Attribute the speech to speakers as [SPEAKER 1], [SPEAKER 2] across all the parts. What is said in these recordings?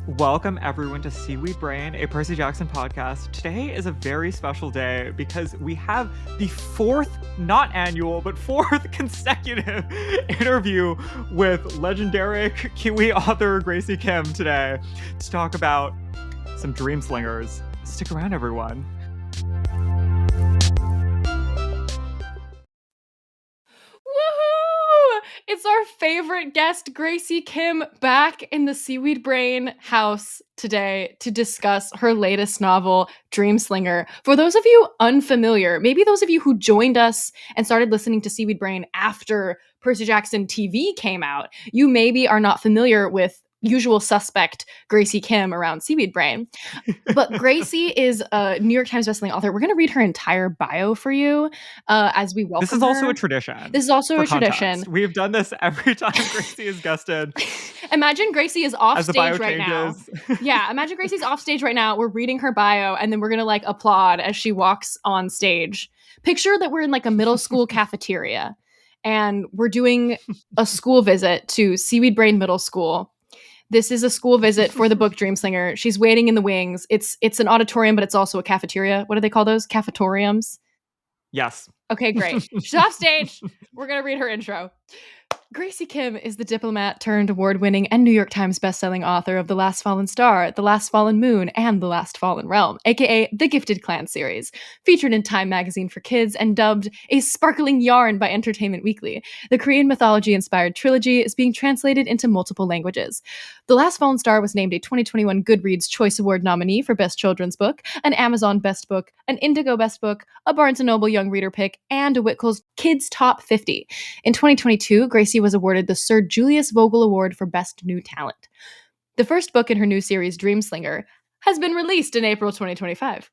[SPEAKER 1] Welcome everyone to Seaweed Brain, a Percy Jackson podcast. Today is a very special day because we have the fourth, not annual, but fourth consecutive interview with legendary Kiwi author Graci Kim today to talk about some Dreamslingers. Stick around, everyone.
[SPEAKER 2] Woohoo! It's our favorite guest, Graci Kim, back in the Seaweed Brain house today to discuss her latest novel, Dreamslinger. For those of you unfamiliar, maybe those of you who joined us and started listening to Seaweed Brain after Percy Jackson TV came out, you maybe are not familiar with usual suspect Graci Kim around Seaweed Brain. But Graci is a New York Times bestselling author. We're going to read her entire bio for you as we welcome her.
[SPEAKER 1] This is also a tradition.
[SPEAKER 2] This is also a
[SPEAKER 1] context.
[SPEAKER 2] tradition.
[SPEAKER 1] We've done this every time Graci is guested.
[SPEAKER 2] Imagine Graci is off
[SPEAKER 1] As the bio
[SPEAKER 2] stage right
[SPEAKER 1] changes.
[SPEAKER 2] now. Yeah, imagine Gracie's off stage right now. We're reading her bio, and then we're gonna like applaud as she walks on stage. Picture that we're in like a middle school cafeteria, and we're doing a school visit to Seaweed Brain Middle School. This is a school visit for the book Dreamslinger. She's waiting in the wings. It's an auditorium, but it's also a cafeteria. What do they call those? Cafetoriums?
[SPEAKER 1] Yes.
[SPEAKER 2] Okay, great. She's off stage. We're going to read her intro. Graci Kim is the diplomat turned award-winning and New York Times bestselling author of The Last Fallen Star, The Last Fallen Moon, and The Last Fallen Realm, aka the Gifted Clan series, featured in Time magazine for kids and dubbed a sparkling yarn by Entertainment Weekly. The Korean mythology-inspired trilogy is being translated into multiple languages. The Last Fallen Star was named a 2021 Goodreads Choice Award nominee for Best Children's Book, an Amazon Best Book, an Indigo Best Book, a Barnes & Noble Young Reader Pick, and a Whitcoul's Kids Top 50. In 2022, Graci was awarded the Sir Julius Vogel Award for Best New Talent. The first book in her new series, Dreamslinger, has been released in April 2025.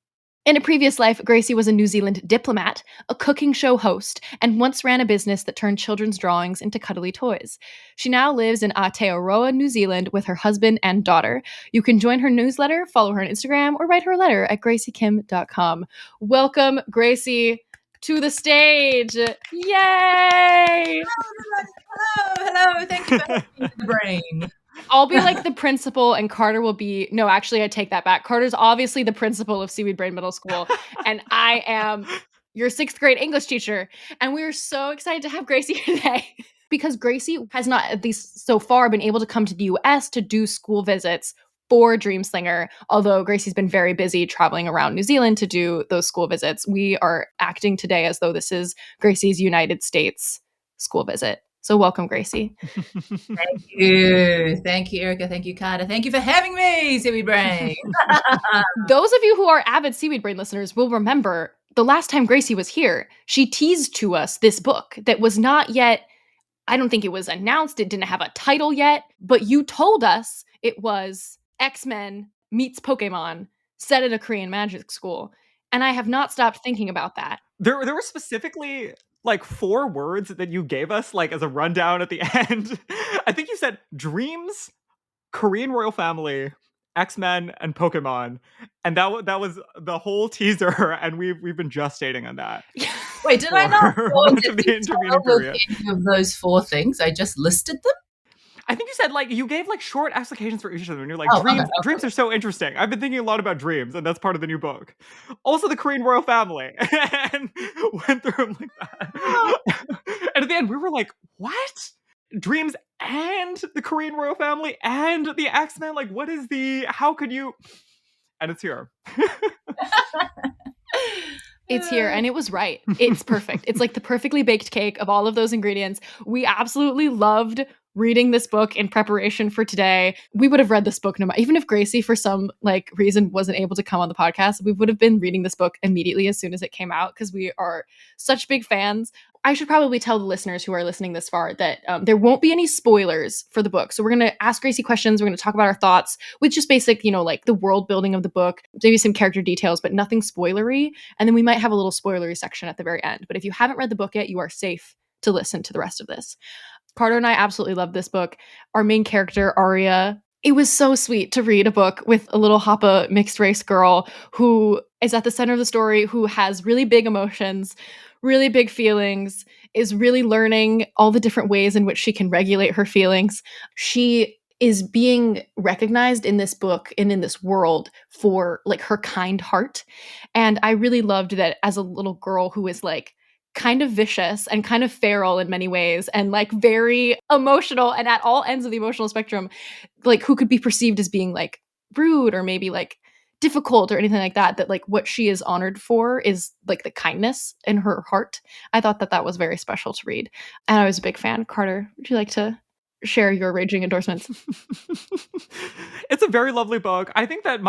[SPEAKER 2] In a previous life, Graci was a New Zealand diplomat, a cooking show host, and once ran a business that turned children's drawings into cuddly toys. She now lives in Aotearoa, New Zealand with her husband and daughter. You can join her newsletter, follow her on Instagram, or write her a letter at gracikim.com. Welcome, Graci, to the stage. Yay!
[SPEAKER 3] Hello. Thank you for having me in the brain.
[SPEAKER 2] I'll be like the principal and Carter will be... No, actually, I take that back. Carter's obviously the principal of Seaweed Brain Middle School, and I am your 6th grade English teacher. And we're so excited to have Graci today because Graci has not, at least so far, been able to come to the US to do school visits for Dreamslinger, although Graci's been very busy traveling around New Zealand to do those school visits. We are acting today as though this is Graci's United States school visit. So welcome, Graci.
[SPEAKER 3] Thank you, Erica. Thank you, Carter. Thank you for having me, Seaweed Brain.
[SPEAKER 2] Those of you who are avid Seaweed Brain listeners will remember the last time Graci was here, she teased to us this book that was not yet, I don't think it was announced, it didn't have a title yet, but you told us it was X-Men meets Pokémon set at a Korean magic school. And I have not stopped thinking about that.
[SPEAKER 1] There were specifically like 4 words that you gave us like as a rundown at the end. I think you said dreams, Korean royal family, X-Men, and Pokemon, and that was the whole teaser. And we've been gestating on that.
[SPEAKER 3] Wait, did I not
[SPEAKER 1] much of the intervening period
[SPEAKER 3] any of those 4 things? I just listed them.
[SPEAKER 1] I think you said like you gave like short explications for each of them, and you're like,
[SPEAKER 3] okay.
[SPEAKER 1] Dreams are so interesting. I've been thinking a lot about dreams, and that's part of the new book. Also, the Korean royal family, and went through them like that. And at the end, we were like, "What? Dreams and the Korean royal family and the X-Men? Like, what is the? How could you?" And it's here.
[SPEAKER 2] It's here, and it was right. It's perfect. It's like the perfectly baked cake of all of those ingredients. We absolutely loved reading this book in preparation for today. We would have read this book even if Graci for some like reason wasn't able to come on the podcast, we would have been reading this book immediately as soon as it came out because we are such big fans. I should probably tell the listeners who are listening this far that there won't be any spoilers for the book. So we're going to ask Graci questions. We're going to talk about our thoughts with just basic, like the world building of the book, maybe some character details, but nothing spoilery. And then we might have a little spoilery section at the very end. But if you haven't read the book yet, you are safe to listen to the rest of this. Carter and I absolutely love this book. Our main character, Arya, it was so sweet to read a book with a little Hapa mixed race girl who is at the center of the story, who has really big emotions, really big feelings, is really learning all the different ways in which she can regulate her feelings. She is being recognized in this book and in this world for like her kind heart. And I really loved that as a little girl who is like kind of vicious and kind of feral in many ways and like very emotional and at all ends of the emotional spectrum, like who could be perceived as being like rude or maybe like difficult or anything like that, that like what she is honored for is like the kindness in her heart. I thought that that was very special to read, and I was a big fan. Carter, would you like to share your raging endorsements?
[SPEAKER 1] It's a very lovely book. I think that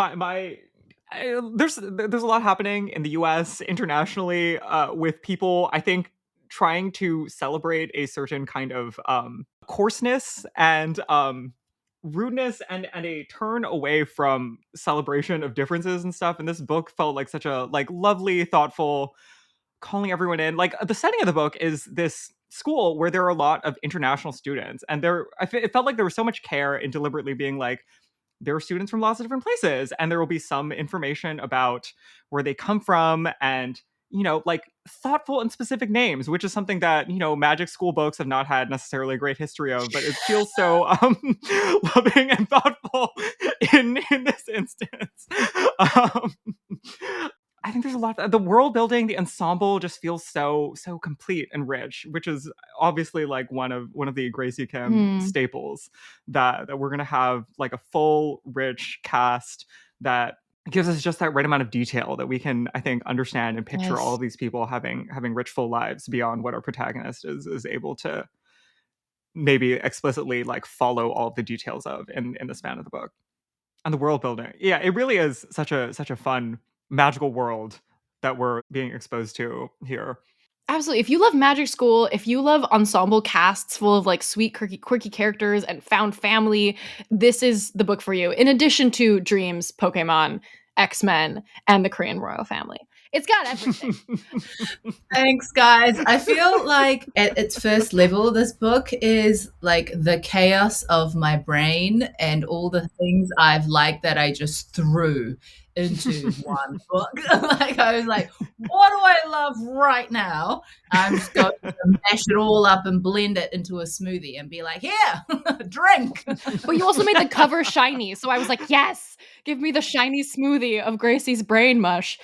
[SPEAKER 1] there's a lot happening in the US internationally with people, I think, trying to celebrate a certain kind of coarseness and rudeness and a turn away from celebration of differences and stuff. And this book felt like such a like lovely, thoughtful, calling everyone in. Like the setting of the book is this school where there are a lot of international students, and it felt like there was so much care in deliberately being like, there are students from lots of different places, and there will be some information about where they come from, and like thoughtful and specific names, which is something that magic school books have not had necessarily a great history of, but it feels so loving and thoughtful in this instance. um, I think there's a lot. The world building, the ensemble just feels so complete and rich, which is obviously like one of the Graci Kim staples, that we're gonna have like a full, rich cast that gives us just that right amount of detail that we can, I think, understand and picture all of these people having rich, full lives beyond what our protagonist is able to maybe explicitly like follow all of the details of in the span of the book. And the world building, yeah, it really is such a fun magical world that we're being exposed to here.
[SPEAKER 2] Absolutely. If you love Magic School, if you love ensemble casts full of like sweet, quirky characters and found family, this is the book for you. In addition to Dreams, Pokemon, X-Men, and the Korean royal family. It's got everything.
[SPEAKER 3] Thanks, guys. I feel like at its first level, this book is like the chaos of my brain and all the things I've liked that I just threw into one book. Like I was like, what do I love right now? I'm just going to mash it all up and blend it into a smoothie and be like, here, drink.
[SPEAKER 2] But you also made the cover shiny. So I was like, yes, give me the shiny smoothie of Gracie's brain mush.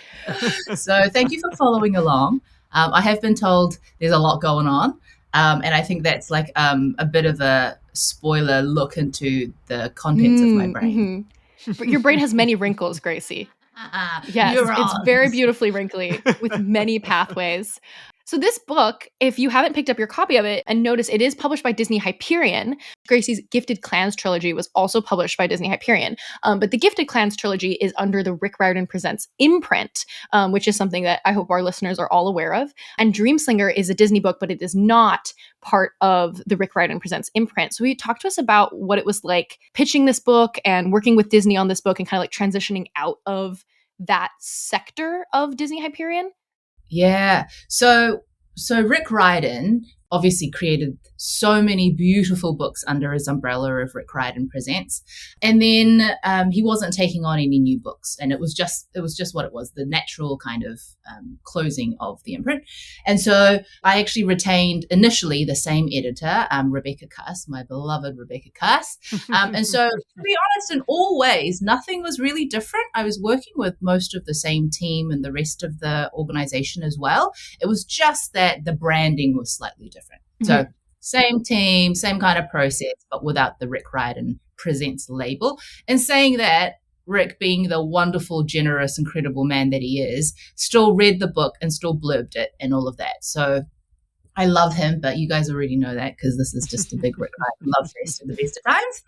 [SPEAKER 3] So thank you for following along. I have been told there's a lot going on. And I think that's like a bit of a spoiler look into the contents of my brain.
[SPEAKER 2] Mm-hmm. But your brain has many wrinkles, Graci. Yes,
[SPEAKER 3] neurons.
[SPEAKER 2] It's very beautifully wrinkly with many pathways. So this book, if you haven't picked up your copy of it, and notice it is published by Disney Hyperion. Gracie's Gifted Clans trilogy was also published by Disney Hyperion. But the Gifted Clans trilogy is under the Rick Riordan Presents imprint, which is something that I hope our listeners are all aware of. And Dreamslinger is a Disney book, but it is not part of the Rick Riordan Presents imprint. So will you talk to us about what it was like pitching this book and working with Disney on this book and kind of like transitioning out of that sector of Disney Hyperion?
[SPEAKER 3] Yeah. So Rick Riordan obviously created so many beautiful books under his umbrella of Rick Riordan Presents. And then he wasn't taking on any new books. And it was just what it was, the natural kind of closing of the imprint. And so I actually retained initially the same editor, Rebecca Cuss, my beloved Rebecca Cuss. And so to be honest, in all ways, nothing was really different. I was working with most of the same team and the rest of the organization as well. It was just that the branding was slightly different. So same team, same kind of process, but without the Rick Riordan Presents label. And saying that, Rick, being the wonderful, generous, incredible man that he is, still read the book and still blurbed it and all of that. So I love him, but you guys already know that because this is just a big Rick Riordan love fest at the best of times.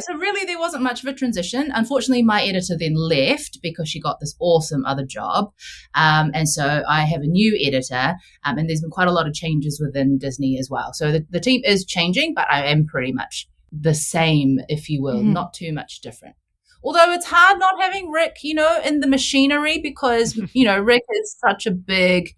[SPEAKER 3] So really there wasn't much of a transition. Unfortunately, my editor then left because she got this awesome other job. And so I have a new editor, and there's been quite a lot of changes within Disney as well. So the team is changing, but I am pretty much the same, if you will, not too much different. Although it's hard not having Rick, in the machinery because, Rick is such a big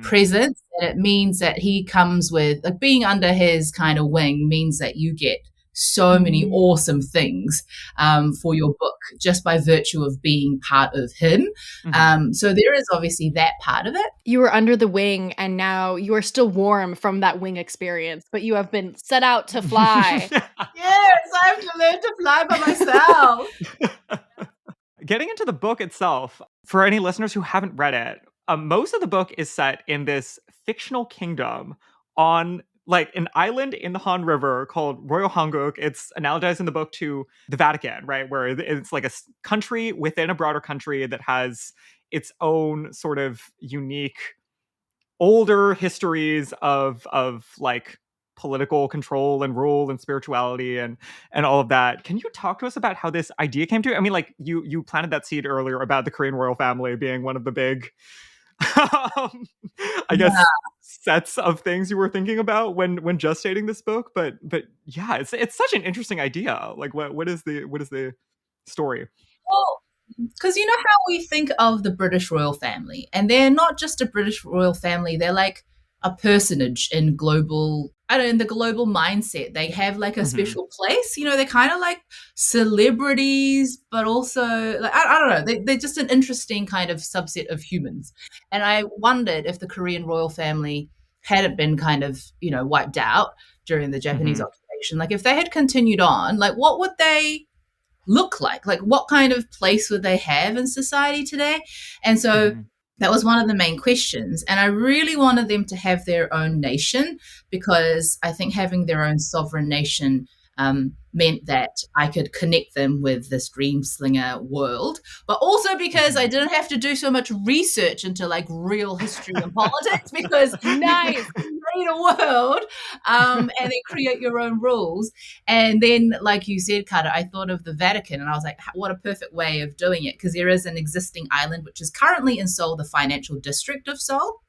[SPEAKER 3] presence, and it means that he comes with, like, being under his kind of wing means that you get so many awesome things for your book just by virtue of being part of him. So there is obviously that part of it.
[SPEAKER 2] You were under the wing, and now you are still warm from that wing experience, but you have been set out to fly.
[SPEAKER 3] Yes, I have to learn to fly by myself.
[SPEAKER 1] Getting into the book itself, for any listeners who haven't read it, most of the book is set in this fictional kingdom on like an island in the Han River called Royal Hanguk. It's analogized in the book to the Vatican, right? Where it's like a country within a broader country that has its own sort of unique older histories of like political control and rule and spirituality and all of that. Can you talk to us about how this idea came to you? I mean, like you planted that seed earlier about the Korean royal family being one of the big I guess sets of things you were thinking about when gestating this book, but yeah, it's such an interesting idea. Like what is the story?
[SPEAKER 3] Well, because you know how we think of the British royal family, and they're not just a British royal family, they're like a personage in global, I don't know, in the global mindset. They have like a special place, you know, they're kind of like celebrities, but also like, I don't know, they're just an interesting kind of subset of humans. And I wondered if the Korean royal family hadn't been kind of, you know, wiped out during the Japanese occupation, like if they had continued on, like what would they look like what kind of place would they have in society today? And so that was one of the main questions, and I really wanted them to have their own nation, because I think having their own sovereign nation meant that I could connect them with this Dreamslinger world, but also because I didn't have to do so much research into like real history and politics, because
[SPEAKER 2] Nice.
[SPEAKER 3] you create a world and then create your own rules. And then, like you said, Carter, I thought of the Vatican, and I was like, what a perfect way of doing it, because there is an existing island which is currently in Seoul, the financial district of Seoul.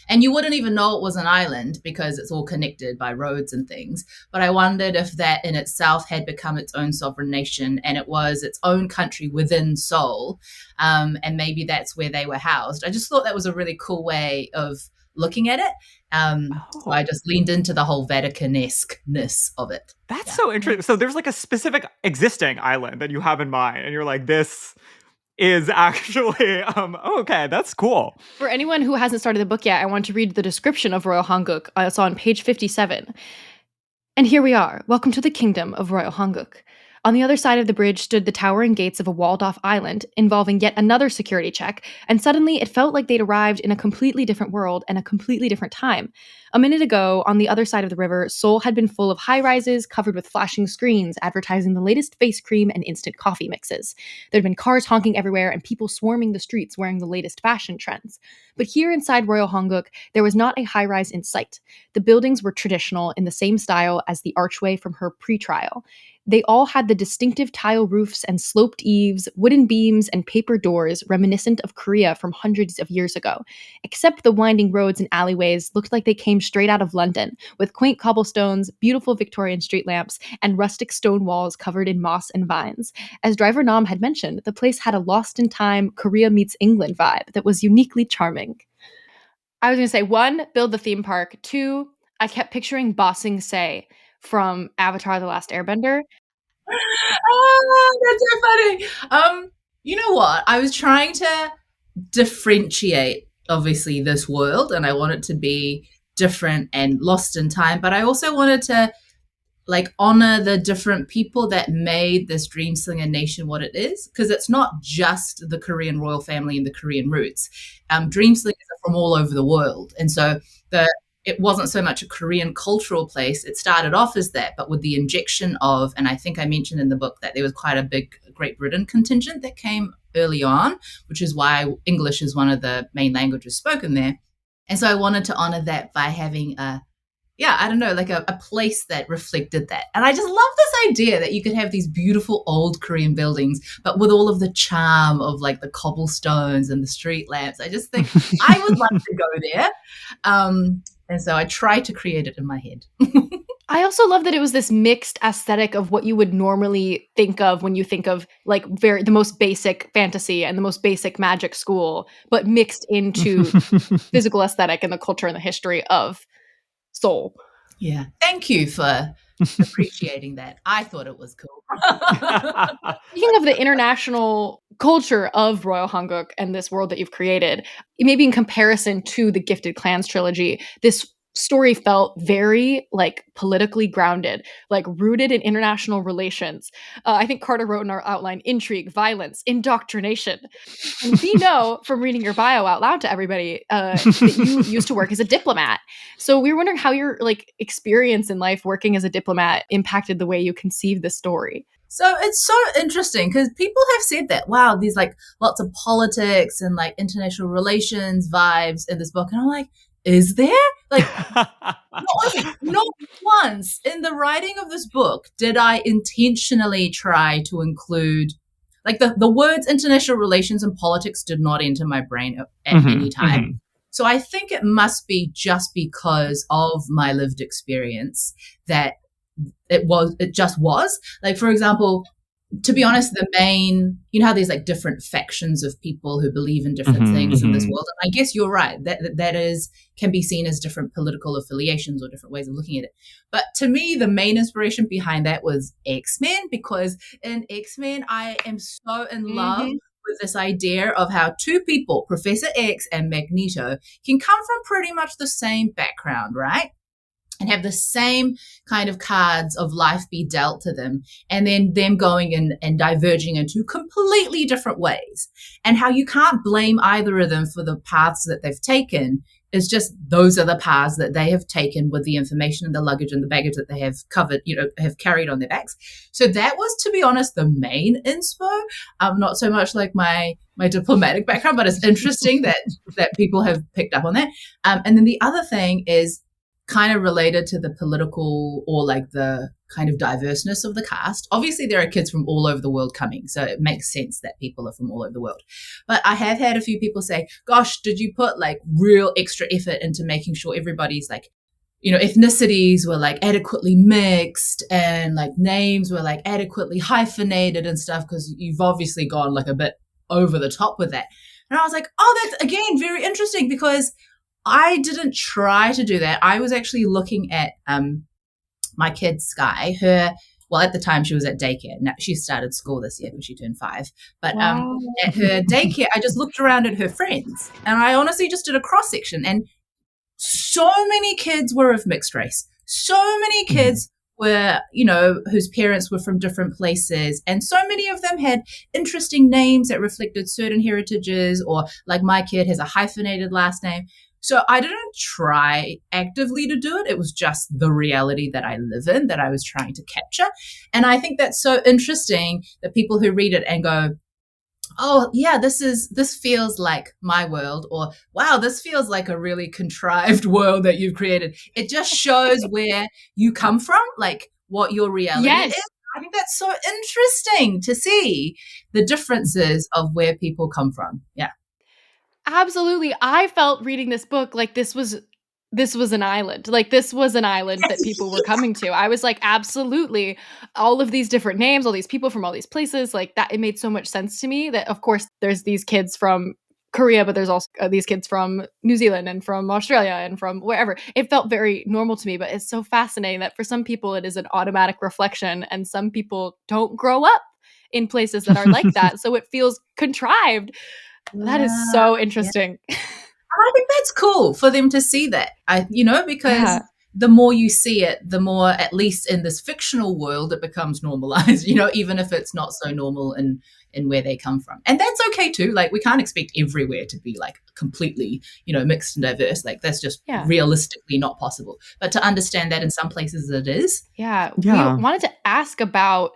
[SPEAKER 3] And you wouldn't even know it was an island because it's all connected by roads and things. But I wondered if that in itself had become its own sovereign nation and it was its own country within Seoul. And maybe that's where they were housed. I just thought that was a really cool way of looking at it. So I just leaned into the whole Vatican-esque-ness of it.
[SPEAKER 1] That's so interesting. So there's like a specific existing island that you have in mind, and you're like, this is actually okay, that's cool.
[SPEAKER 2] For anyone who hasn't started the book yet, I want to read the description of Royal Hanguk. It's on page 57. And here we are. Welcome to the kingdom of Royal Hanguk. On the other side of the bridge stood the towering gates of a walled-off island, involving yet another security check, and suddenly it felt like they'd arrived in a completely different world and a completely different time. A minute ago, on the other side of the river, Seoul had been full of high-rises covered with flashing screens advertising the latest face cream and instant coffee mixes. There'd been cars honking everywhere and people swarming the streets wearing the latest fashion trends. But here inside Royal Hanguk, there was not a high-rise in sight. The buildings were traditional in the same style as the archway from her pre-trial. They all had the distinctive tile roofs and sloped eaves, wooden beams, and paper doors reminiscent of Korea from hundreds of years ago. Except the winding roads and alleyways looked like they came straight out of London, with quaint cobblestones, beautiful Victorian street lamps, and rustic stone walls covered in moss and vines. As driver Nam had mentioned, the place had a lost-in-time Korea meets England vibe that was uniquely charming. I was going to say, 1, build the theme park. 2, I kept picturing Bossing Se from Avatar: The Last Airbender.
[SPEAKER 3] Oh, that's so funny. You know what? I was trying to differentiate, obviously, this world, and I want it to be different and lost in time, but I also wanted to like honor the different people that made this Dreamslinger nation what it is, because it's not just the Korean royal family and the Korean roots. Dreamslingers are from all over the world, and so it wasn't so much a Korean cultural place. It started off as that, but with the injection of, and I think I mentioned in the book that there was quite a big Great Britain contingent that came early on, which is why English is one of the main languages spoken there. And so I wanted to honor that by having a place that reflected that. And I just love this idea that you could have these beautiful old Korean buildings, but with all of the charm of like the cobblestones and the street lamps. I just think I would like to go there. And so I tried to create it in my head.
[SPEAKER 2] I also love that it was this mixed aesthetic of what you would normally think of when you think of like the most basic fantasy and the most basic magic school, but mixed into physical aesthetic and the culture and the history of Seoul.
[SPEAKER 3] Yeah. Thank you for appreciating that. I thought it was cool.
[SPEAKER 2] Speaking of the international culture of Royal Hanguk and this world that you've created, maybe in comparison to the Gifted Clans trilogy, this story felt very like politically grounded, like rooted in international relations. I think Carter wrote in our outline intrigue, violence, indoctrination. And we know from reading your bio out loud to everybody that you used to work as a diplomat. So we were wondering how your like experience in life working as a diplomat impacted the way you conceived the story.
[SPEAKER 3] So it's so interesting because people have said that, wow, there's like lots of politics and like international relations vibes in this book. And I'm like, is there? Like, not once in the writing of this book did I intentionally try to include, like the words international relations and politics did not enter my brain at any time. So I think it must be just because of my lived experience that it just was. Like, for example, to be honest, the main, you know how there's like different factions of people who believe in different things in this world. And I guess you're right. That is can be seen as different political affiliations or different ways of looking at it. But to me, the main inspiration behind that was X-Men, because in X-Men, I am so in love with this idea of how two people, Professor X and Magneto, can come from pretty much the same background, right? And have the same kind of cards of life be dealt to them, and then them going and diverging into completely different ways. And how you can't blame either of them for the paths that they've taken. It's just those are the paths that they have taken with the information and the luggage and the baggage that they have covered, have carried on their backs. So that was, to be honest, the main inspo. Not so much like my diplomatic background, but it's interesting that people have picked up on that. And then the other thing is kind of related to the political or like the kind of diverseness of the cast. Obviously, there are kids from all over the world coming, so it makes sense that people are from all over the world. But I have had a few people say, gosh, did you put like real extra effort into making sure everybody's like, ethnicities were like adequately mixed and like names were like adequately hyphenated and stuff, because you've obviously gone like a bit over the top with that. And I was like, oh, that's again very interesting, because I didn't try to do that. I was actually looking at my kid, Sky. At the time she was at daycare. Now she started school this year because she turned 5. But at her daycare, I just looked around at her friends, and I honestly just did a cross-section. And so many kids were of mixed race. So many kids were, whose parents were from different places. And so many of them had interesting names that reflected certain heritages, or like my kid has a hyphenated last name. So I didn't try actively to do it. It was just the reality that I live in that I was trying to capture. And I think that's so interesting that people who read it and go, oh, yeah, this feels like my world, or wow, this feels like a really contrived world that you've created. It just shows where you come from, like what your reality is. I think that's so interesting to see the differences of where people come from. Yeah.
[SPEAKER 2] Absolutely. I felt reading this book like this was an island. Like this was an island that people were coming to. I was like, absolutely. All of these different names, all these people from all these places, like that, it made so much sense to me that, of course, there's these kids from Korea, but there's also these kids from New Zealand and from Australia and from wherever. It felt very normal to me, but it's so fascinating that for some people it is an automatic reflection, and some people don't grow up in places that are like that. So it feels contrived. That is so interesting.
[SPEAKER 3] Yeah. I think that's cool for them to see that, because the more you see it, the more, at least in this fictional world, it becomes normalized, even if it's not so normal in where they come from. And that's okay too. Like, we can't expect everywhere to be like completely, mixed and diverse. Like, that's just realistically not possible. But to understand that in some places it is.
[SPEAKER 2] Yeah. We wanted to ask about,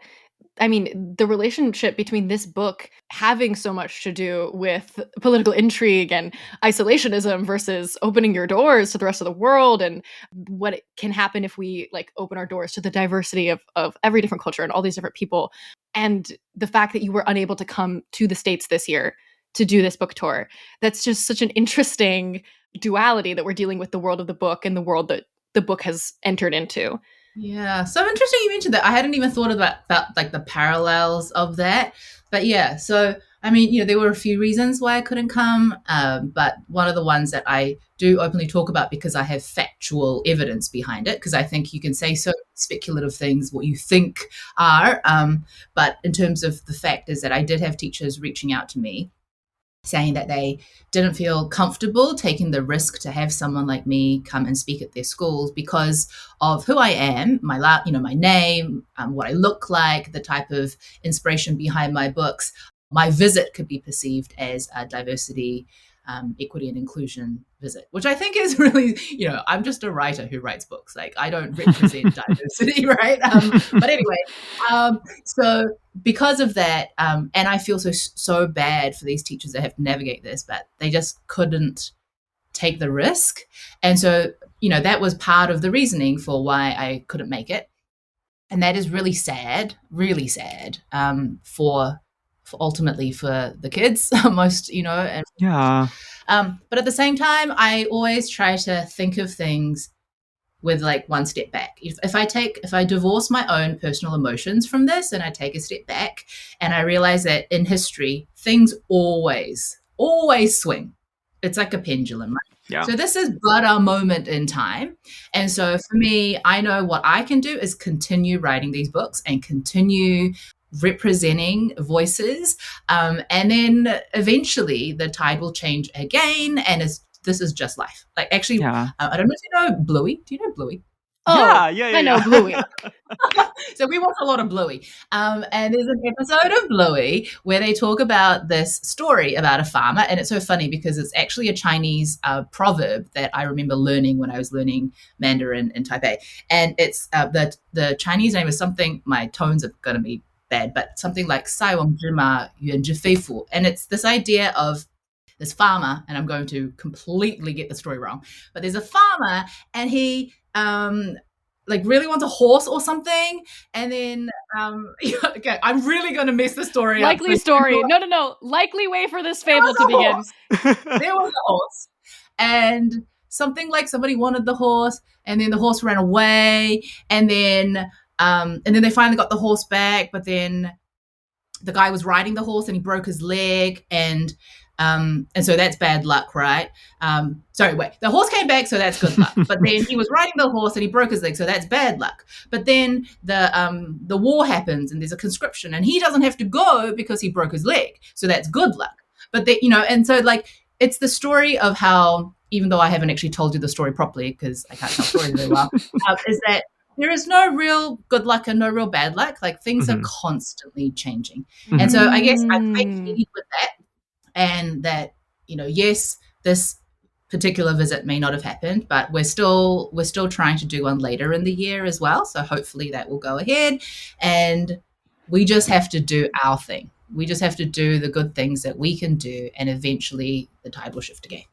[SPEAKER 2] the relationship between this book having so much to do with political intrigue and isolationism versus opening your doors to the rest of the world, and what can happen if we like open our doors to the diversity of every different culture and all these different people. And the fact that you were unable to come to the States this year to do this book tour. That's just such an interesting duality that we're dealing with the world of the book and the world that the book has entered into.
[SPEAKER 3] Yeah, so interesting you mentioned that. I hadn't even thought about like the parallels of that. But yeah, so I mean, there were a few reasons why I couldn't come, but one of the ones that I do openly talk about because I have factual evidence behind it, because I think you can say so speculative things, what you think are, but in terms of the fact is that I did have teachers reaching out to me saying that they didn't feel comfortable taking the risk to have someone like me come and speak at their schools because of who I am, my name, what I look like, the type of inspiration behind my books. My visit could be perceived as a diversity, equity, and inclusion visit, which I think is really, I'm just a writer who writes books. Like, I don't represent diversity, right? But anyway, so because of that, and I feel so bad for these teachers that have to navigate this, but they just couldn't take the risk. And so, that was part of the reasoning for why I couldn't make it. And that is really sad, for ultimately for the kids most, and
[SPEAKER 1] Yeah.
[SPEAKER 3] but at the same time, I always try to think of things with like one step back. If I divorce my own personal emotions from this and I take a step back and I realize that in history, things always swing. It's like a pendulum, right?
[SPEAKER 1] Yeah.
[SPEAKER 3] So this is but a moment in time. And so for me, I know what I can do is continue writing these books and continue representing voices. And then eventually the tide will change again. And this is just life. Like, actually,
[SPEAKER 1] Yeah.
[SPEAKER 3] I don't know if you know Bluey. Do you know Bluey?
[SPEAKER 2] Oh,
[SPEAKER 1] yeah.
[SPEAKER 2] I know Bluey.
[SPEAKER 3] So we watch a lot of Bluey. And there's an episode of Bluey where they talk about this story about a farmer. And it's so funny because it's actually a Chinese proverb that I remember learning when I was learning Mandarin in Taipei. And it's the Chinese name is something, my tones are going to be bad, but something like 塞翁之马远之非福. And it's this idea of this farmer, and I'm going to completely get the story wrong, but there's a farmer and he like really wants a horse or something, and then okay, I'm really going to mess the story up.
[SPEAKER 2] Likely story. No. Likely way for this fable to begin.
[SPEAKER 3] There was a horse, and somebody wanted the horse, and then the horse ran away, and then they finally got the horse back, but then the guy was riding the horse and he broke his leg, and so that's bad luck, right? The horse came back, so that's good luck. But then he was riding the horse and he broke his leg, so that's bad luck. But then the war happens and there's a conscription, and he doesn't have to go because he broke his leg, so that's good luck. But and so like it's the story of how, even though I haven't actually told you the story properly because I can't tell stories very well, is that there is no real good luck and no real bad luck. Like, things are constantly changing. And so I guess I take heed with that, and that, yes, this particular visit may not have happened, but we're still trying to do one later in the year as well. So hopefully that will go ahead, and we just have to do our thing. We just have to do the good things that we can do, and eventually the tide will shift again.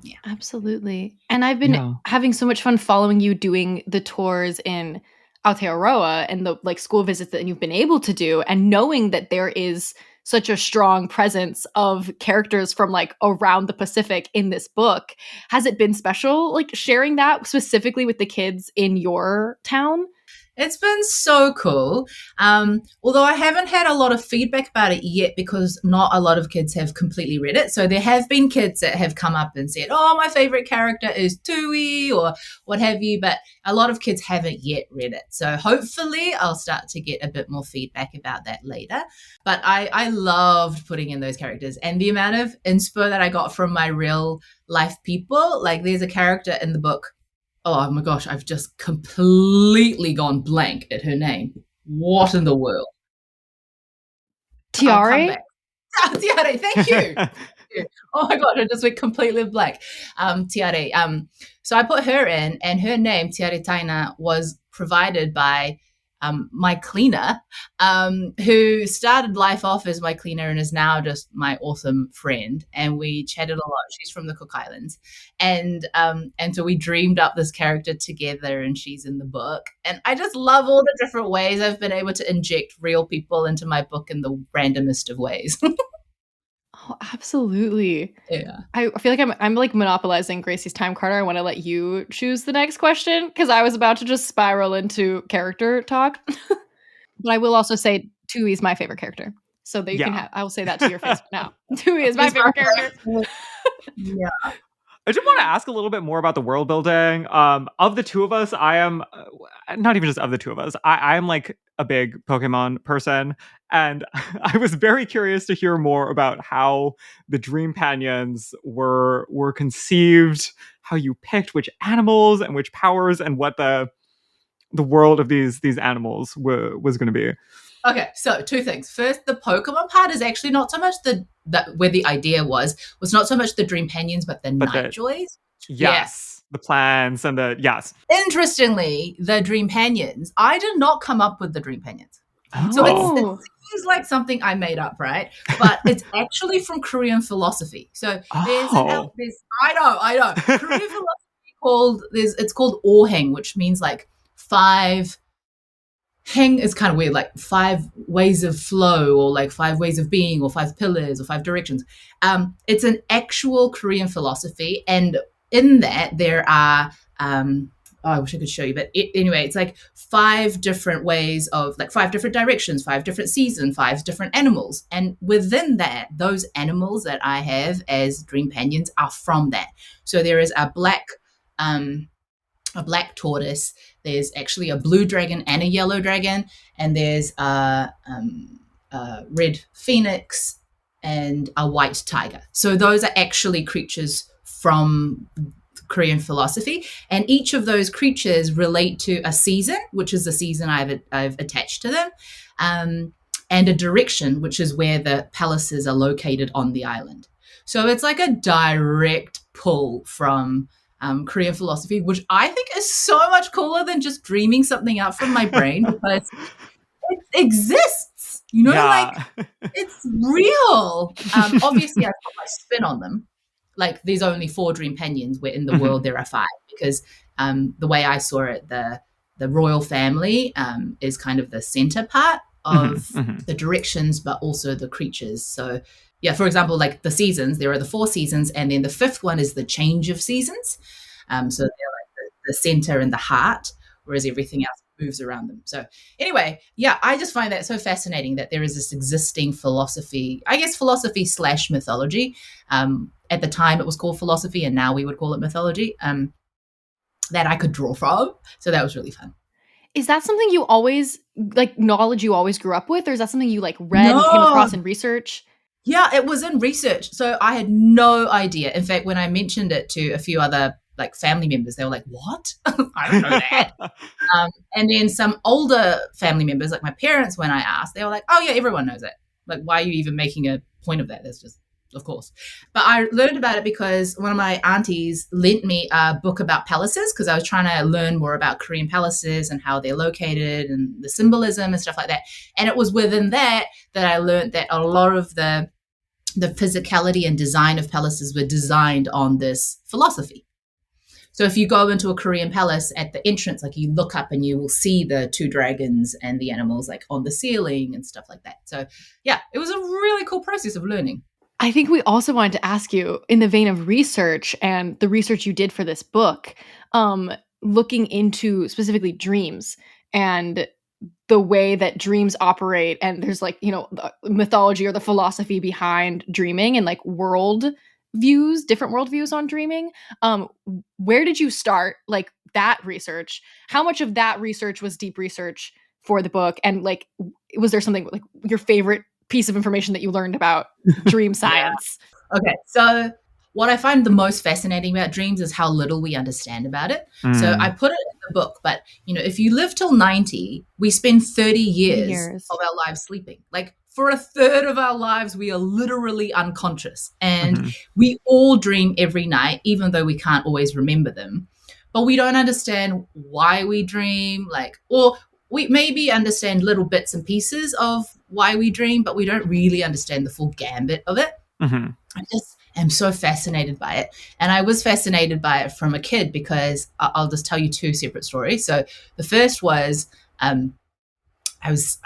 [SPEAKER 3] Yeah,
[SPEAKER 2] absolutely. And I've been having so much fun following you doing the tours in Aotearoa and the like school visits that you've been able to do, and knowing that there is such a strong presence of characters from like around the Pacific in this book. Has it been special, like sharing that specifically with the kids in your town?
[SPEAKER 3] It's been so cool. Although I haven't had a lot of feedback about it yet because not a lot of kids have completely read it. So there have been kids that have come up and said, oh, my favorite character is Tui or what have you. But a lot of kids haven't yet read it. So hopefully I'll start to get a bit more feedback about that later. But I loved putting in those characters, and the amount of inspo that I got from my real life people. Like, there's a character in the book. Oh my gosh, I've just completely gone blank at her name. What in the world?
[SPEAKER 2] Tiare?
[SPEAKER 3] Tiare, thank you. Oh my God, I just went completely blank. Tiare. So I put her in, and her name, Tiare Taina, was provided by my cleaner, who started life off as my cleaner and is now just my awesome friend. And we chatted a lot. She's from the Cook Islands. And so we dreamed up this character together, and she's in the book. And I just love all the different ways I've been able to inject real people into my book in the randomest of ways.
[SPEAKER 2] Oh, absolutely.
[SPEAKER 3] Yeah.
[SPEAKER 2] I feel like I'm like monopolizing Gracie's time, Carter. I want to let you choose the next question because I was about to just spiral into character talk. But I will also say Tui is my favorite character. So that you can
[SPEAKER 1] Yeah.
[SPEAKER 2] have, I will say that to your face now. Tui is my favorite character.
[SPEAKER 3] Yeah.
[SPEAKER 1] I just want to ask a little bit more about the world building. Of the two of us, I am not even just of the two of us. I am like a big Pokemon person, and I was very curious to hear more about how the Dreampanions were conceived, how you picked which animals and which powers, and what the world of these animals was going to be.
[SPEAKER 3] Okay, so two things. First, the Pokemon part is actually not so much where the idea was not so much the Dreampanions, but the Nightjoys.
[SPEAKER 1] Yes, the plans and yes.
[SPEAKER 3] Interestingly, the Dreampanions, I did not come up with the Dreampanions.
[SPEAKER 1] Oh.
[SPEAKER 3] So it seems like something I made up, right? But it's actually from Korean philosophy. So there's I know. Korean philosophy it's called Oheng, which means like 5. Heng is kind of weird, like 5 ways of flow, or like 5 ways of being, or 5 pillars, or 5 directions. It's an actual Korean philosophy, and in that there are I wish I could show you, but anyway, it's like 5 different ways of, like 5 different directions, 5 different seasons, 5 different animals, and within that, those animals that I have as Dreampanions are from that. So there is a black tortoise, there's actually a blue dragon and a yellow dragon, and there's a red phoenix and a white tiger. So those are actually creatures from Korean philosophy, and each of those creatures relate to a season, which is the season I've attached to them, and a direction, which is where the palaces are located on the island. So it's like a direct pull from Korean philosophy, which I think is so much cooler than just dreaming something out from my brain, because it exists, like it's real. Obviously, I've put my spin on them. Like, there's only 4 Dreampanions, where in the world there are 5, because the way I saw it, the royal family is kind of the center part of the directions, but also the creatures. So yeah, for example, like the seasons, there are the 4 seasons, and then the 5th one is the change of seasons. So they're like the center and the heart, whereas everything else moves around them. So anyway, yeah, I just find that so fascinating that there is this existing philosophy, I guess philosophy / mythology. At the time it was called philosophy, and now we would call it mythology, that I could draw from. So that was really fun.
[SPEAKER 2] Is that something you always, like, knowledge you always grew up with, or is that something you like read and came across in research?
[SPEAKER 3] Yeah, it was in research. So I had no idea. In fact, when I mentioned it to a few other like family members, they were like, what? I don't know that. And then some older family members, like my parents, when I asked, they were like, oh yeah, everyone knows it. Like, why are you even making a point of that? That's just, of course. But I learned about it because one of my aunties lent me a book about palaces, because I was trying to learn more about Korean palaces and how they're located and the symbolism and stuff like that. And it was within that I learned that a lot of the physicality and design of palaces were designed on this philosophy. So if you go into a Korean palace, at the entrance, like, you look up and you will see the 2 dragons and the animals like on the ceiling and stuff like that. So yeah, it was a really cool process of learning.
[SPEAKER 2] I think we also wanted to ask you, in the vein of research and the research you did for this book, looking into specifically dreams and the way that dreams operate, and there's like, the mythology or the philosophy behind dreaming, and like different world views on dreaming. Where did you start, like, that research? How much of that research was deep research for the book? And like, was there something like your favorite piece of information that you learned about dream science?
[SPEAKER 3] Yeah. Okay, so what I find the most fascinating about dreams is how little we understand about it. So I put it in the book, but if you live till 90, we spend 30 years of our lives sleeping. Like, for a third of our lives, we are literally unconscious, and we all dream every night, even though we can't always remember them. But we don't understand why we dream, or we maybe understand little bits and pieces of why we dream, but we don't really understand the full gambit of it. I just am so fascinated by it. And I was fascinated by it from a kid, because I'll just tell you 2 separate stories. So the first was, I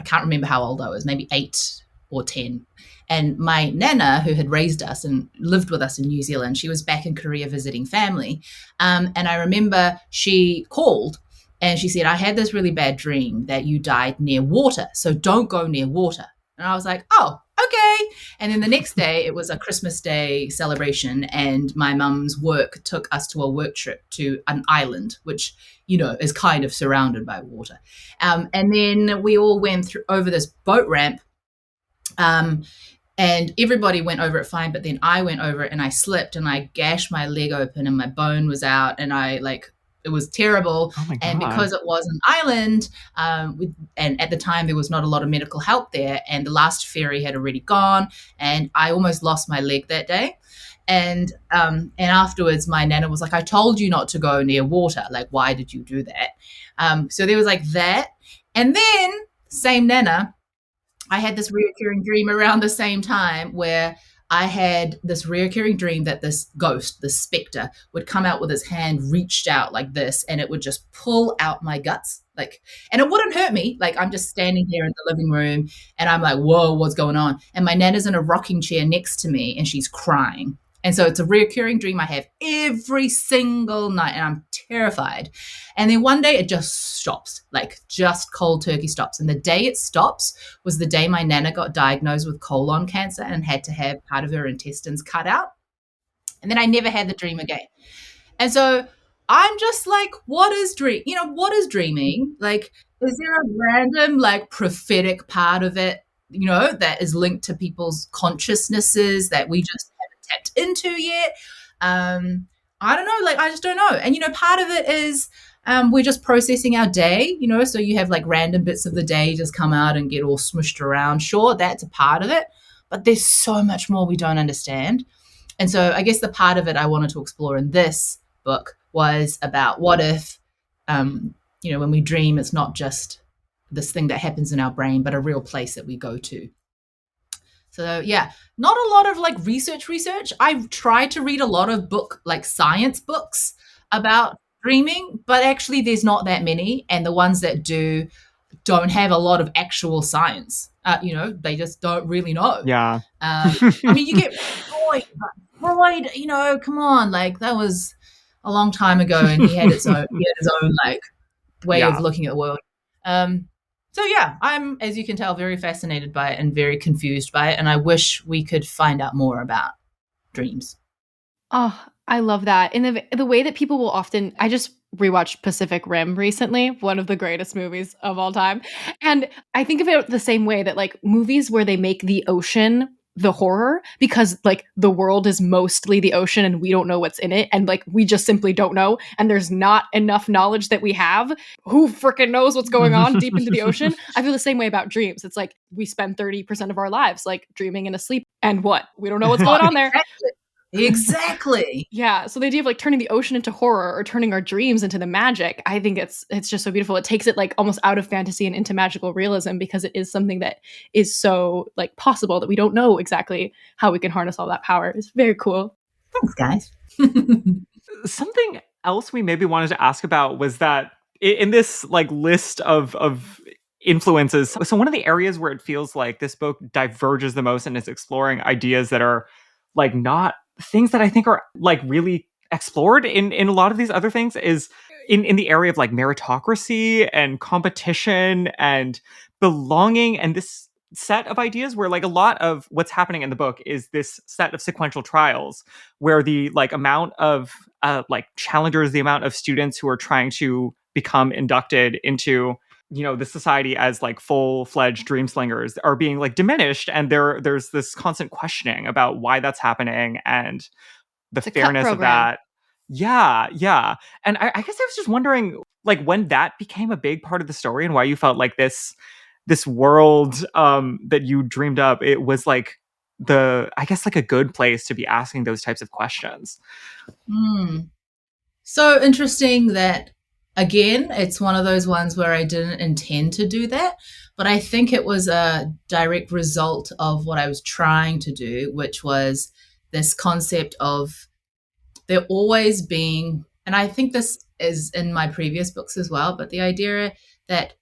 [SPEAKER 3] can't remember how old I was, maybe 8 or 10. And my nana, who had raised us and lived with us in New Zealand, she was back in Korea visiting family. And I remember she called and she said, I had this really bad dream that you died near water, so don't go near water. And I was like, oh, okay. And then the next day, it was a Christmas Day celebration, and my mum's work took us to a work trip to an island, which, is kind of surrounded by water. And then we all went over this boat ramp. And everybody went over it fine, but then I went over it and I slipped and I gashed my leg open and my bone was out, and it was terrible.
[SPEAKER 1] Oh my God.
[SPEAKER 3] And because it was an island, and at the time there was not a lot of medical help there, and the last ferry had already gone, and I almost lost my leg that day. And afterwards, my nana was like, "I told you not to go near water. Like, why did you do that?" So there was like that, and then same nana, I had this reoccurring dream around the same time where I had this reoccurring dream that this ghost, this specter, would come out with his hand reached out like this, and it would just pull out my guts. And it wouldn't hurt me. Like, I'm just standing here in the living room and I'm like, whoa, what's going on? And my nana's in a rocking chair next to me and she's crying. And so it's a reoccurring dream I have every single night, and I'm terrified. And then one day it just stops, like just cold turkey stops. And the day it stops was the day my nana got diagnosed with colon cancer and had to have part of her intestines cut out. And then I never had the dream again. And so I'm just like, what is dreaming? Like, is there a random, like, prophetic part of it, that is linked to people's consciousnesses that we just tapped into yet? I don't know. Like, I just don't know. And, part of it is we're just processing our day, so you have like random bits of the day just come out and get all smushed around. Sure, that's a part of it, but there's so much more we don't understand. And so I guess the part of it I wanted to explore in this book was about what if, when we dream, it's not just this thing that happens in our brain, but a real place that we go to. So yeah, not a lot of like research. I tried to read a lot of science books about dreaming, but actually there's not that many. And the ones that don't have a lot of actual science. They just don't really know.
[SPEAKER 1] Yeah.
[SPEAKER 3] You get Freud, come on, like that was a long time ago, and he had his own like way of looking at the world. So yeah, I'm, as you can tell, very fascinated by it and very confused by it, and I wish we could find out more about dreams.
[SPEAKER 2] Oh, I love that. In the way that people will often, I just rewatched Pacific Rim recently, one of the greatest movies of all time. And I think of it the same way that like movies where they make the ocean the horror, because like the world is mostly the ocean and we don't know what's in it, and like we just simply don't know, and there's not enough knowledge that we have. Who freaking knows what's going on deep into the ocean? I feel the same way about dreams. It's like we spend 30% of our lives like dreaming and asleep, and what? We don't know what's going on there.
[SPEAKER 3] Exactly.
[SPEAKER 2] Yeah. So the idea of like turning the ocean into horror or turning our dreams into the magic, I think it's just so beautiful. It takes it like almost out of fantasy and into magical realism, because it is something that is so like possible that we don't know exactly how we can harness all that power. It's very cool.
[SPEAKER 3] Thanks, guys.
[SPEAKER 1] Something else we maybe wanted to ask about was that in this like list of influences, so one of the areas where it feels like this book diverges the most and is exploring ideas that are like not things that I think are like really explored in a lot of these other things is in the area of like meritocracy and competition and belonging, and this set of ideas where like a lot of what's happening in the book is this set of sequential trials where the like amount of like challengers, the amount of students who are trying to become inducted into the society as like full-fledged Dreamslingers are being like diminished, and there's this constant questioning about why that's happening and the fairness of that. Yeah. And I guess I was just wondering like when that became a big part of the story and why you felt like this world that you dreamed up, it was like I guess like a good place to be asking those types of questions.
[SPEAKER 3] So interesting that, again, it's one of those ones where I didn't intend to do that, but I think it was a direct result of what I was trying to do, which was this concept of there always being, and I think this is in my previous books as well, but the idea that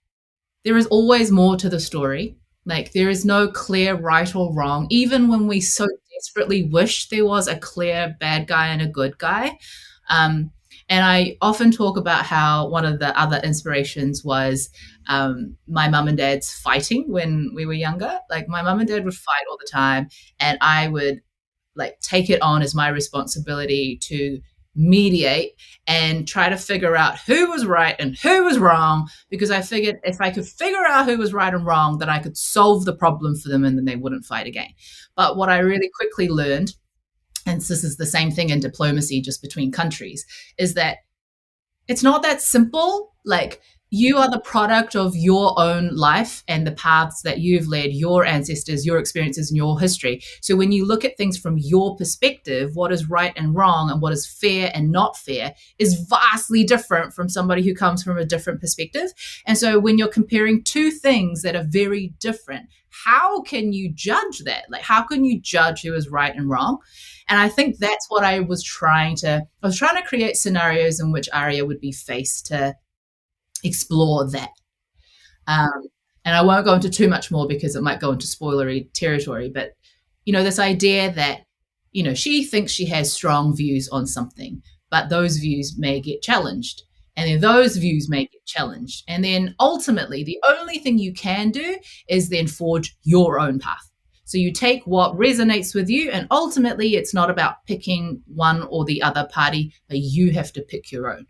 [SPEAKER 3] there is always more to the story. Like there is no clear right or wrong, even when we so desperately wish there was a clear bad guy and a good guy. And I often talk about how one of the other inspirations was my mum and dad's fighting when we were younger. Like my mum and dad would fight all the time, and I would like take it on as my responsibility to mediate and try to figure out who was right and who was wrong, because I figured if I could figure out who was right and wrong, then I could solve the problem for them and then they wouldn't fight again. But what I really quickly learned, and this is the same thing in diplomacy just between countries, is that it's not that simple. Like you are the product of your own life and the paths that you've led, your ancestors, your experiences, and your history. So when you look at things from your perspective, what is right and wrong and what is fair and not fair is vastly different from somebody who comes from a different perspective. And so when you're comparing two things that are very different, how can you judge that? Like, how can you judge who is right and wrong? And I think that's what I was trying to create scenarios in which Arya would be faced to explore that. And I won't go into too much more because it might go into spoilery territory, but, this idea that, she thinks she has strong views on something, but those views may get challenged. And then those views may get challenged. And then ultimately, the only thing you can do is then forge your own path. So you take what resonates with you, and ultimately it's not about picking one or the other party, but you have to pick your own.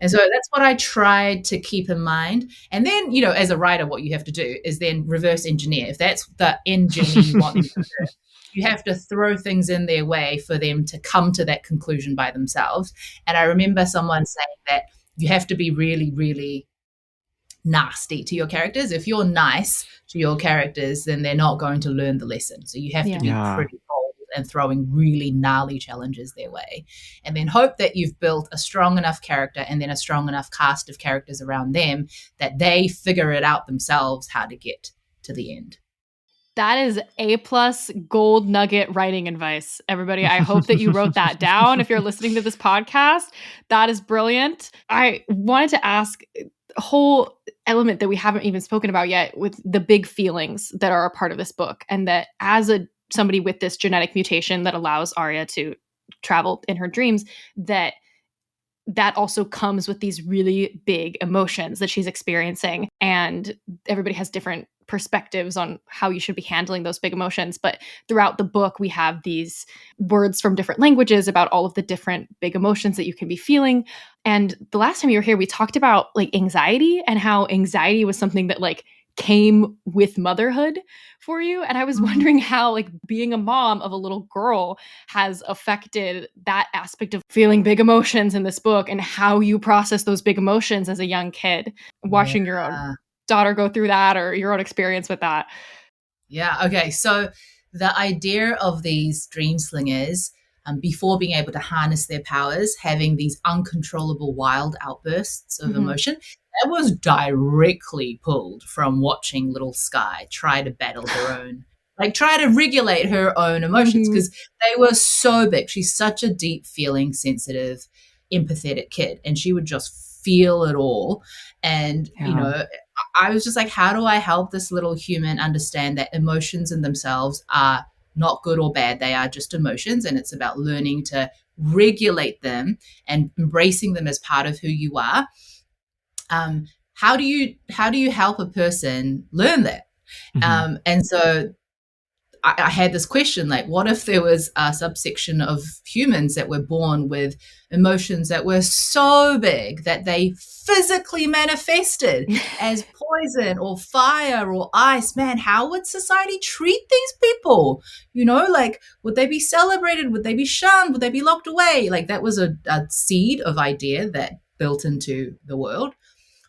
[SPEAKER 3] And so that's what I tried to keep in mind. And then, as a writer, what you have to do is then reverse engineer. If that's the end journey you want them to do, you have to throw things in their way for them to come to that conclusion by themselves. And I remember someone saying that you have to be really, really nasty to your characters. If you're nice to your characters, then they're not going to learn the lesson. So you have to be pretty bold and throwing really gnarly challenges their way, and then hope that you've built a strong enough character and then a strong enough cast of characters around them that they figure it out themselves how to get to the end.
[SPEAKER 2] That is A+ gold nugget writing advice, everybody. I hope that you wrote that down if you're listening to this podcast. That is brilliant. I wanted to ask a whole element that we haven't even spoken about yet with the big feelings that are a part of this book, and that as somebody with this genetic mutation that allows Arya to travel in her dreams, that also comes with these really big emotions that she's experiencing. And everybody has different perspectives on how you should be handling those big emotions. But throughout the book, we have these words from different languages about all of the different big emotions that you can be feeling. And the last time you were here, we talked about like anxiety and how anxiety was something that like came with motherhood for you. And I was wondering how like being a mom of a little girl has affected that aspect of feeling big emotions in this book, and how you process those big emotions as a young kid, watching your own daughter go through that, or your own experience with that.
[SPEAKER 3] Yeah. Okay. So the idea of these Dreamslingers, before being able to harness their powers, having these uncontrollable wild outbursts of emotion, that was directly pulled from watching little Skye try to battle her own, like try to regulate her own emotions, because they were so big. She's such a deep feeling, sensitive, empathetic kid, and she would just feel it all. And, I was just like, how do I help this little human understand that emotions in themselves are not good or bad? They are just emotions, and it's about learning to regulate them and embracing them as part of who you are. How do you help a person learn that? And so I had this question, like, what if there was a subsection of humans that were born with emotions that were so big that they physically manifested as poison or fire or ice? Man, how would society treat these people? Like, would they be celebrated? Would they be shunned? Would they be locked away? Like, that was a seed of idea that built into the world.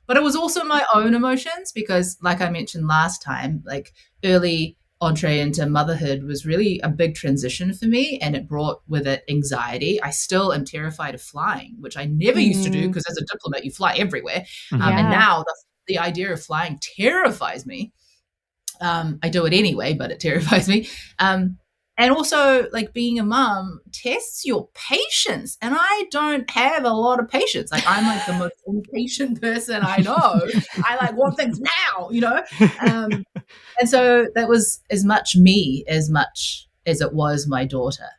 [SPEAKER 3] But it was also my own emotions, because like I mentioned last time, like early entree into motherhood was really a big transition for me, and it brought with it anxiety. I still am terrified of flying, which I never used to do, because as a diplomat you fly everywhere. And now the idea of flying terrifies me. I do it anyway, but it terrifies me. And also, like, being a mom tests your patience, and I don't have a lot of patience. Like, I'm like the most impatient person I know. I like want things now, and so that was as much me as much as it was my daughter.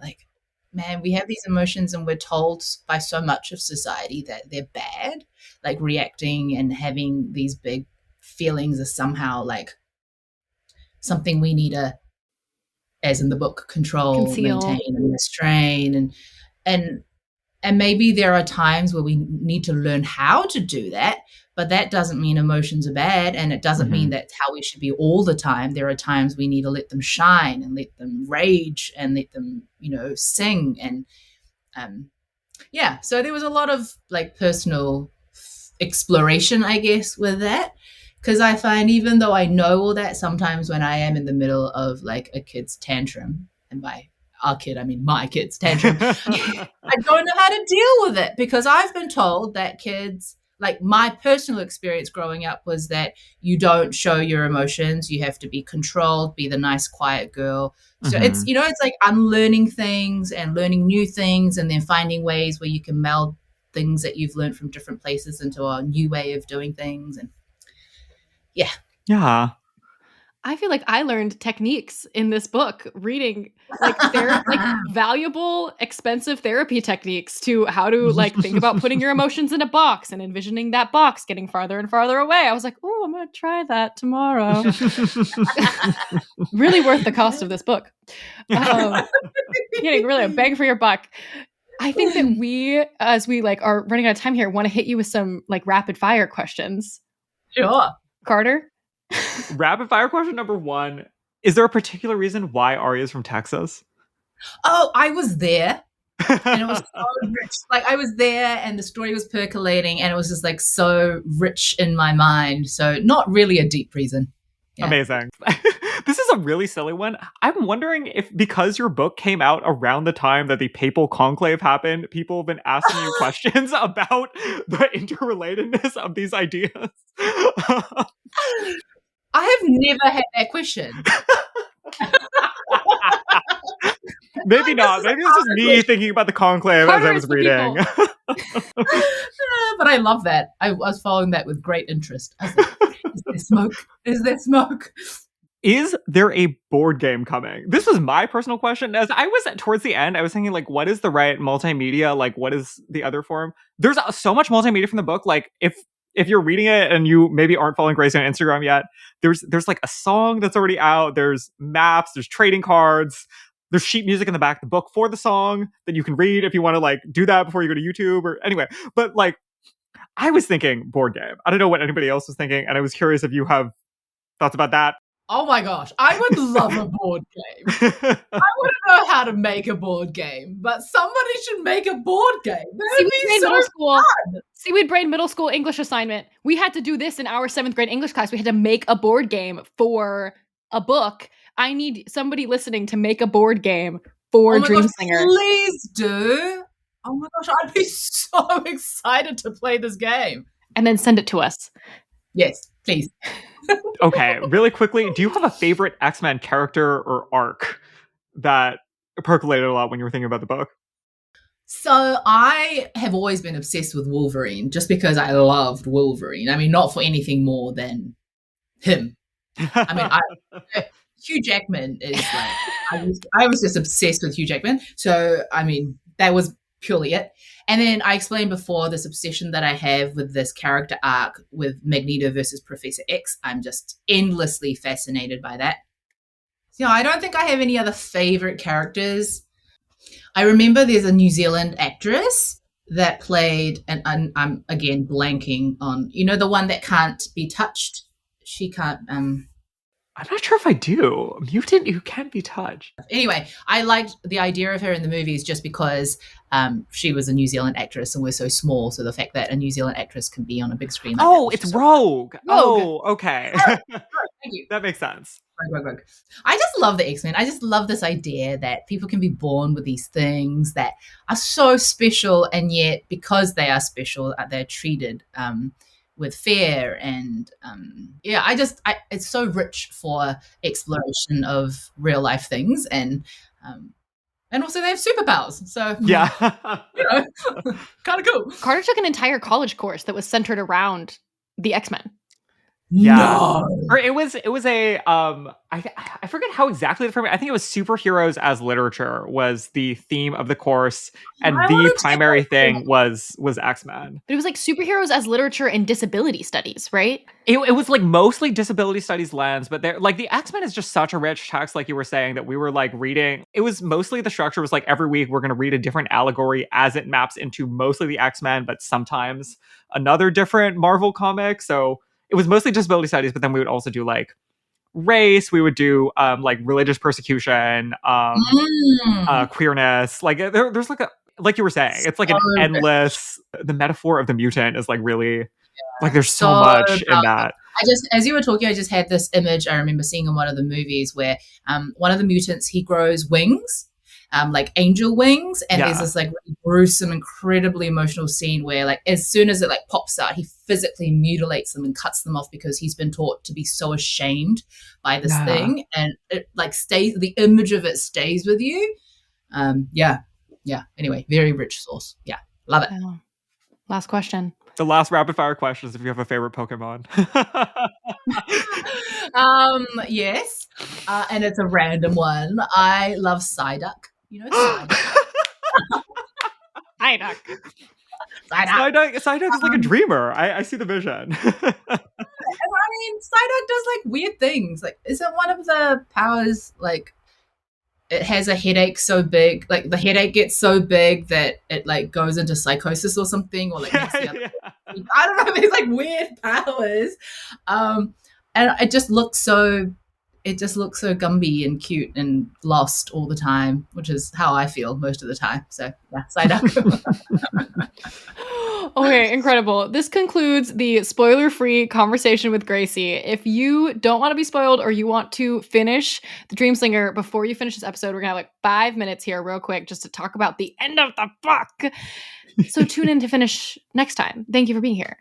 [SPEAKER 3] Like, man, we have these emotions and we're told by so much of society that they're bad, like reacting and having these big feelings is somehow like something we need to, as in the book, control,
[SPEAKER 2] Conceal.
[SPEAKER 3] maintain, and restrain, and and maybe there are times where we need to learn how to do that, but that doesn't mean emotions are bad, and it doesn't mean
[SPEAKER 1] Mhm.
[SPEAKER 3] that's how we should be all the time. There are times we need to let them shine and let them rage and let them, sing. And yeah, so there was a lot of like personal exploration, I guess, with that. Because I find even though I know all that, sometimes when I am in the middle of like a kid's tantrum, and by our kid, I mean my kid's tantrum, I don't know how to deal with it because I've been told that kids, like my personal experience growing up was that you don't show your emotions. You have to be controlled, be the nice, quiet girl. So it's,
[SPEAKER 1] Mhm.
[SPEAKER 3] it's like unlearning things and learning new things and then finding ways where you can meld things that you've learned from different places into a new way of doing things. And yeah.
[SPEAKER 1] Yeah.
[SPEAKER 2] I feel like I learned techniques in this book reading like valuable expensive therapy techniques to how to like think about putting your emotions in a box and envisioning that box getting farther and farther away. I was like, "Oh, I'm going to try that tomorrow." Really worth the cost of this book. Getting really a bang for your buck. I think that we, as we like are running out of time here, want to hit you with some like rapid fire questions.
[SPEAKER 3] Sure.
[SPEAKER 2] Carter?
[SPEAKER 1] Rapid fire question number 1. Is there a particular reason why Arya is from Texas?
[SPEAKER 3] Oh, I was there. And it was so rich. Like I was there and the story was percolating and it was just like so rich in my mind. So not really a deep reason. Yeah.
[SPEAKER 1] Amazing. This is a really silly one. I'm wondering if because your book came out around the time that the papal conclave happened, people have been asking you questions about the interrelatedness of these ideas.
[SPEAKER 3] I have never had that question.
[SPEAKER 1] Maybe not. Maybe it's just me thinking about the conclave as I
[SPEAKER 2] Carter
[SPEAKER 1] was
[SPEAKER 2] is the
[SPEAKER 1] reading.
[SPEAKER 3] But I love that. I was following that with great interest. I was like, is there smoke? Is there smoke?
[SPEAKER 1] Is there a board game coming? This was my personal question. As I was towards the end, I was thinking, like, what is the right multimedia? Like, what is the other form? There's so much multimedia from the book. Like, if you're reading it and you maybe aren't following Gracie on Instagram yet, there's like a song that's already out. There's maps. There's trading cards. There's sheet music in the back of the book for the song that you can read if you want to like do that before you go to YouTube or anyway. But like, I was thinking board game. I don't know what anybody else was thinking, and I was curious if you have thoughts about that.
[SPEAKER 3] Oh my gosh, I would love a board game. I wouldn't know how to make a board game, but somebody should make a board game. That would be so fun.
[SPEAKER 2] Seaweed Brain Middle School English assignment. We had to do this in our 7th grade English class. We had to make a board game for a book. I need somebody listening to make a board game for Dreamslinger.
[SPEAKER 3] Please do. Oh my gosh, I'd be so excited to play this game.
[SPEAKER 2] And then send it to us.
[SPEAKER 3] Yes, please.
[SPEAKER 1] Okay, really quickly, do you have a favorite X-Men character or arc that percolated a lot when you were thinking about the book?
[SPEAKER 3] So I have always been obsessed with Wolverine just because I loved Wolverine. I mean, not for anything more than him. I mean, Hugh Jackman is like, I was just obsessed with Hugh Jackman. So, I mean, that was purely it. And then I explained before this obsession that I have with this character arc with Magneto versus Professor X. I'm just endlessly fascinated by that. So, I don't think I have any other favorite characters. I remember there's a New Zealand actress that played, and I'm again blanking on, the one that can't be touched. She can't,
[SPEAKER 1] I'm not sure if I do. Mutant who can't be touched.
[SPEAKER 3] Anyway, I liked the idea of her in the movies just because she was a New Zealand actress and we're so small. So the fact that a New Zealand actress can be on a big screen.
[SPEAKER 1] Like it's Rogue.
[SPEAKER 2] Rogue.
[SPEAKER 1] Oh, okay.
[SPEAKER 3] Thank you.
[SPEAKER 1] That makes sense.
[SPEAKER 3] Rogue. I just love the X-Men. I just love this idea that people can be born with these things that are so special, and yet because they are special, they're treated with fear. And it's so rich for exploration of real life things, and also they have superpowers. So
[SPEAKER 1] yeah,
[SPEAKER 3] kind of cool.
[SPEAKER 2] Carter took an entire college course that was centered around the X-Men.
[SPEAKER 1] Yeah.
[SPEAKER 3] No.
[SPEAKER 1] Or it was I forget how exactly the frame. I think it was superheroes as literature was the theme of the course, and
[SPEAKER 3] I
[SPEAKER 1] the
[SPEAKER 3] want to take
[SPEAKER 1] primary
[SPEAKER 3] that.
[SPEAKER 1] thing was X-Men.
[SPEAKER 2] But it was like superheroes as literature and disability studies, right?
[SPEAKER 1] It was like mostly disability studies lens, but there like the X-Men is just such a rich text, like you were saying, that we were like reading. It was mostly the structure was like every week we're gonna read a different allegory as it maps into mostly the X-Men, but sometimes another different Marvel comic. So it was mostly disability studies, but then we would also do like race, we would do like religious persecution,
[SPEAKER 3] Mm.
[SPEAKER 1] queerness. Like there's like a like you were saying, it's like
[SPEAKER 3] So
[SPEAKER 1] an
[SPEAKER 3] rich.
[SPEAKER 1] endless. The metaphor of the mutant is like really like there's so
[SPEAKER 3] So
[SPEAKER 1] much in
[SPEAKER 3] powerful.
[SPEAKER 1] that.
[SPEAKER 3] I just, as you were talking, I just had this image I remember seeing in one of the movies where one of the mutants, he grows wings, like angel wings, and there's
[SPEAKER 1] Yeah.
[SPEAKER 3] this like really gruesome, incredibly emotional scene where like as soon as it like pops out, he physically mutilates them and cuts them off because he's been taught to be so ashamed by this
[SPEAKER 1] Yeah.
[SPEAKER 3] thing, and it like stays, the image of it stays with you. Yeah. Anyway, very rich source. Yeah, love it.
[SPEAKER 2] Oh. Last question.
[SPEAKER 1] The last rapid fire question is if you have a favorite Pokemon.
[SPEAKER 3] Yes, and it's a random one. I love Psyduck. You know Psyduck.
[SPEAKER 2] Psyduck.
[SPEAKER 3] Psyduck.
[SPEAKER 1] Psyduck is like a dreamer. I see the vision.
[SPEAKER 3] I mean, Psyduck does like weird things. Like, isn't one of the powers like it has a headache so big, like the headache gets so big that it like goes into psychosis or something, or like makes the other.
[SPEAKER 1] Yeah.
[SPEAKER 3] I don't know. These like weird powers, and it just looks so. It just looks so Gumby and cute and lost all the time, which is how I feel most of the time. So yeah, Psyduck.
[SPEAKER 2] Okay, incredible. This concludes the spoiler-free conversation with Gracie. If you don't want to be spoiled or you want to finish the Dreamslinger before you finish this episode, we're gonna have like 5 minutes here real quick just to talk about the end of the book. So tune in to finish next time. Thank you for being here.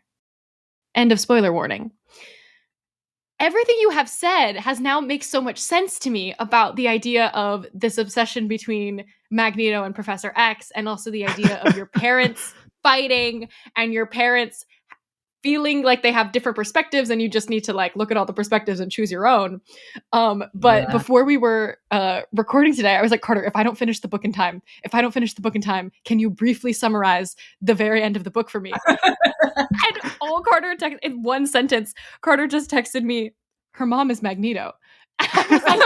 [SPEAKER 2] End of spoiler warning. Everything you have said has now makes so much sense to me about the idea of this obsession between Magneto and Professor X, and also the idea of your parents fighting and your parents feeling like they have different perspectives and you just need to like look at all the perspectives and choose your own. But
[SPEAKER 3] Yeah.
[SPEAKER 2] before we were recording today, I was like, Carter, if I don't finish the book in time, can you briefly summarize the very end of the book for me? And all Carter in one sentence, Carter just texted me, her mom is Magneto. I was like,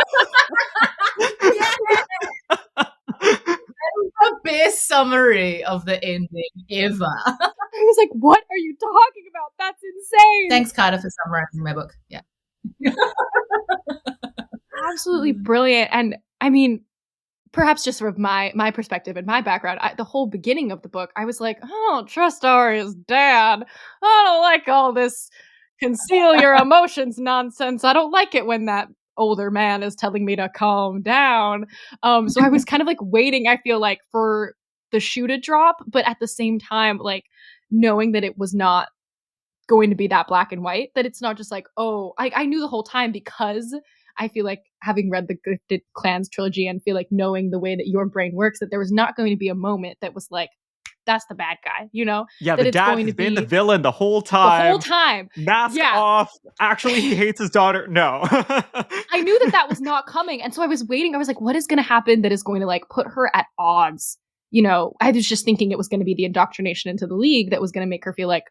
[SPEAKER 3] The best summary of the ending ever.
[SPEAKER 2] I was like, what are you talking about? That's insane.
[SPEAKER 3] Thanks, Carter, for summarizing my book. Yeah.
[SPEAKER 2] Absolutely brilliant. And I mean, perhaps just sort of my perspective and my background, the whole beginning of the book, I was like, oh, trust Ari's dad. I don't like all this conceal your emotions nonsense. I don't like it when that older man is telling me to calm down. So I was kind of like waiting, I feel like, for the shoe to drop, but at the same time, like knowing that it was not going to be that black and white, that it's not just like, oh, I knew the whole time, because I feel like having read the Gifted Clans trilogy and feel like knowing the way that your brain works, that there was not going to be a moment that was like, that's the bad guy, you know?
[SPEAKER 1] Yeah,
[SPEAKER 2] that
[SPEAKER 1] the
[SPEAKER 2] it's
[SPEAKER 1] dad
[SPEAKER 2] going
[SPEAKER 1] has
[SPEAKER 2] to
[SPEAKER 1] been
[SPEAKER 2] be
[SPEAKER 1] the villain the whole
[SPEAKER 2] the
[SPEAKER 1] time.
[SPEAKER 2] whole time.
[SPEAKER 1] Mask
[SPEAKER 2] Yeah.
[SPEAKER 1] off. Actually, he hates his daughter. No.
[SPEAKER 2] I knew that was not coming. And so I was waiting. I was like, what is going to happen that is going to like put her at odds? You know, I was just thinking it was going to be the indoctrination into the League that was going to make her feel like,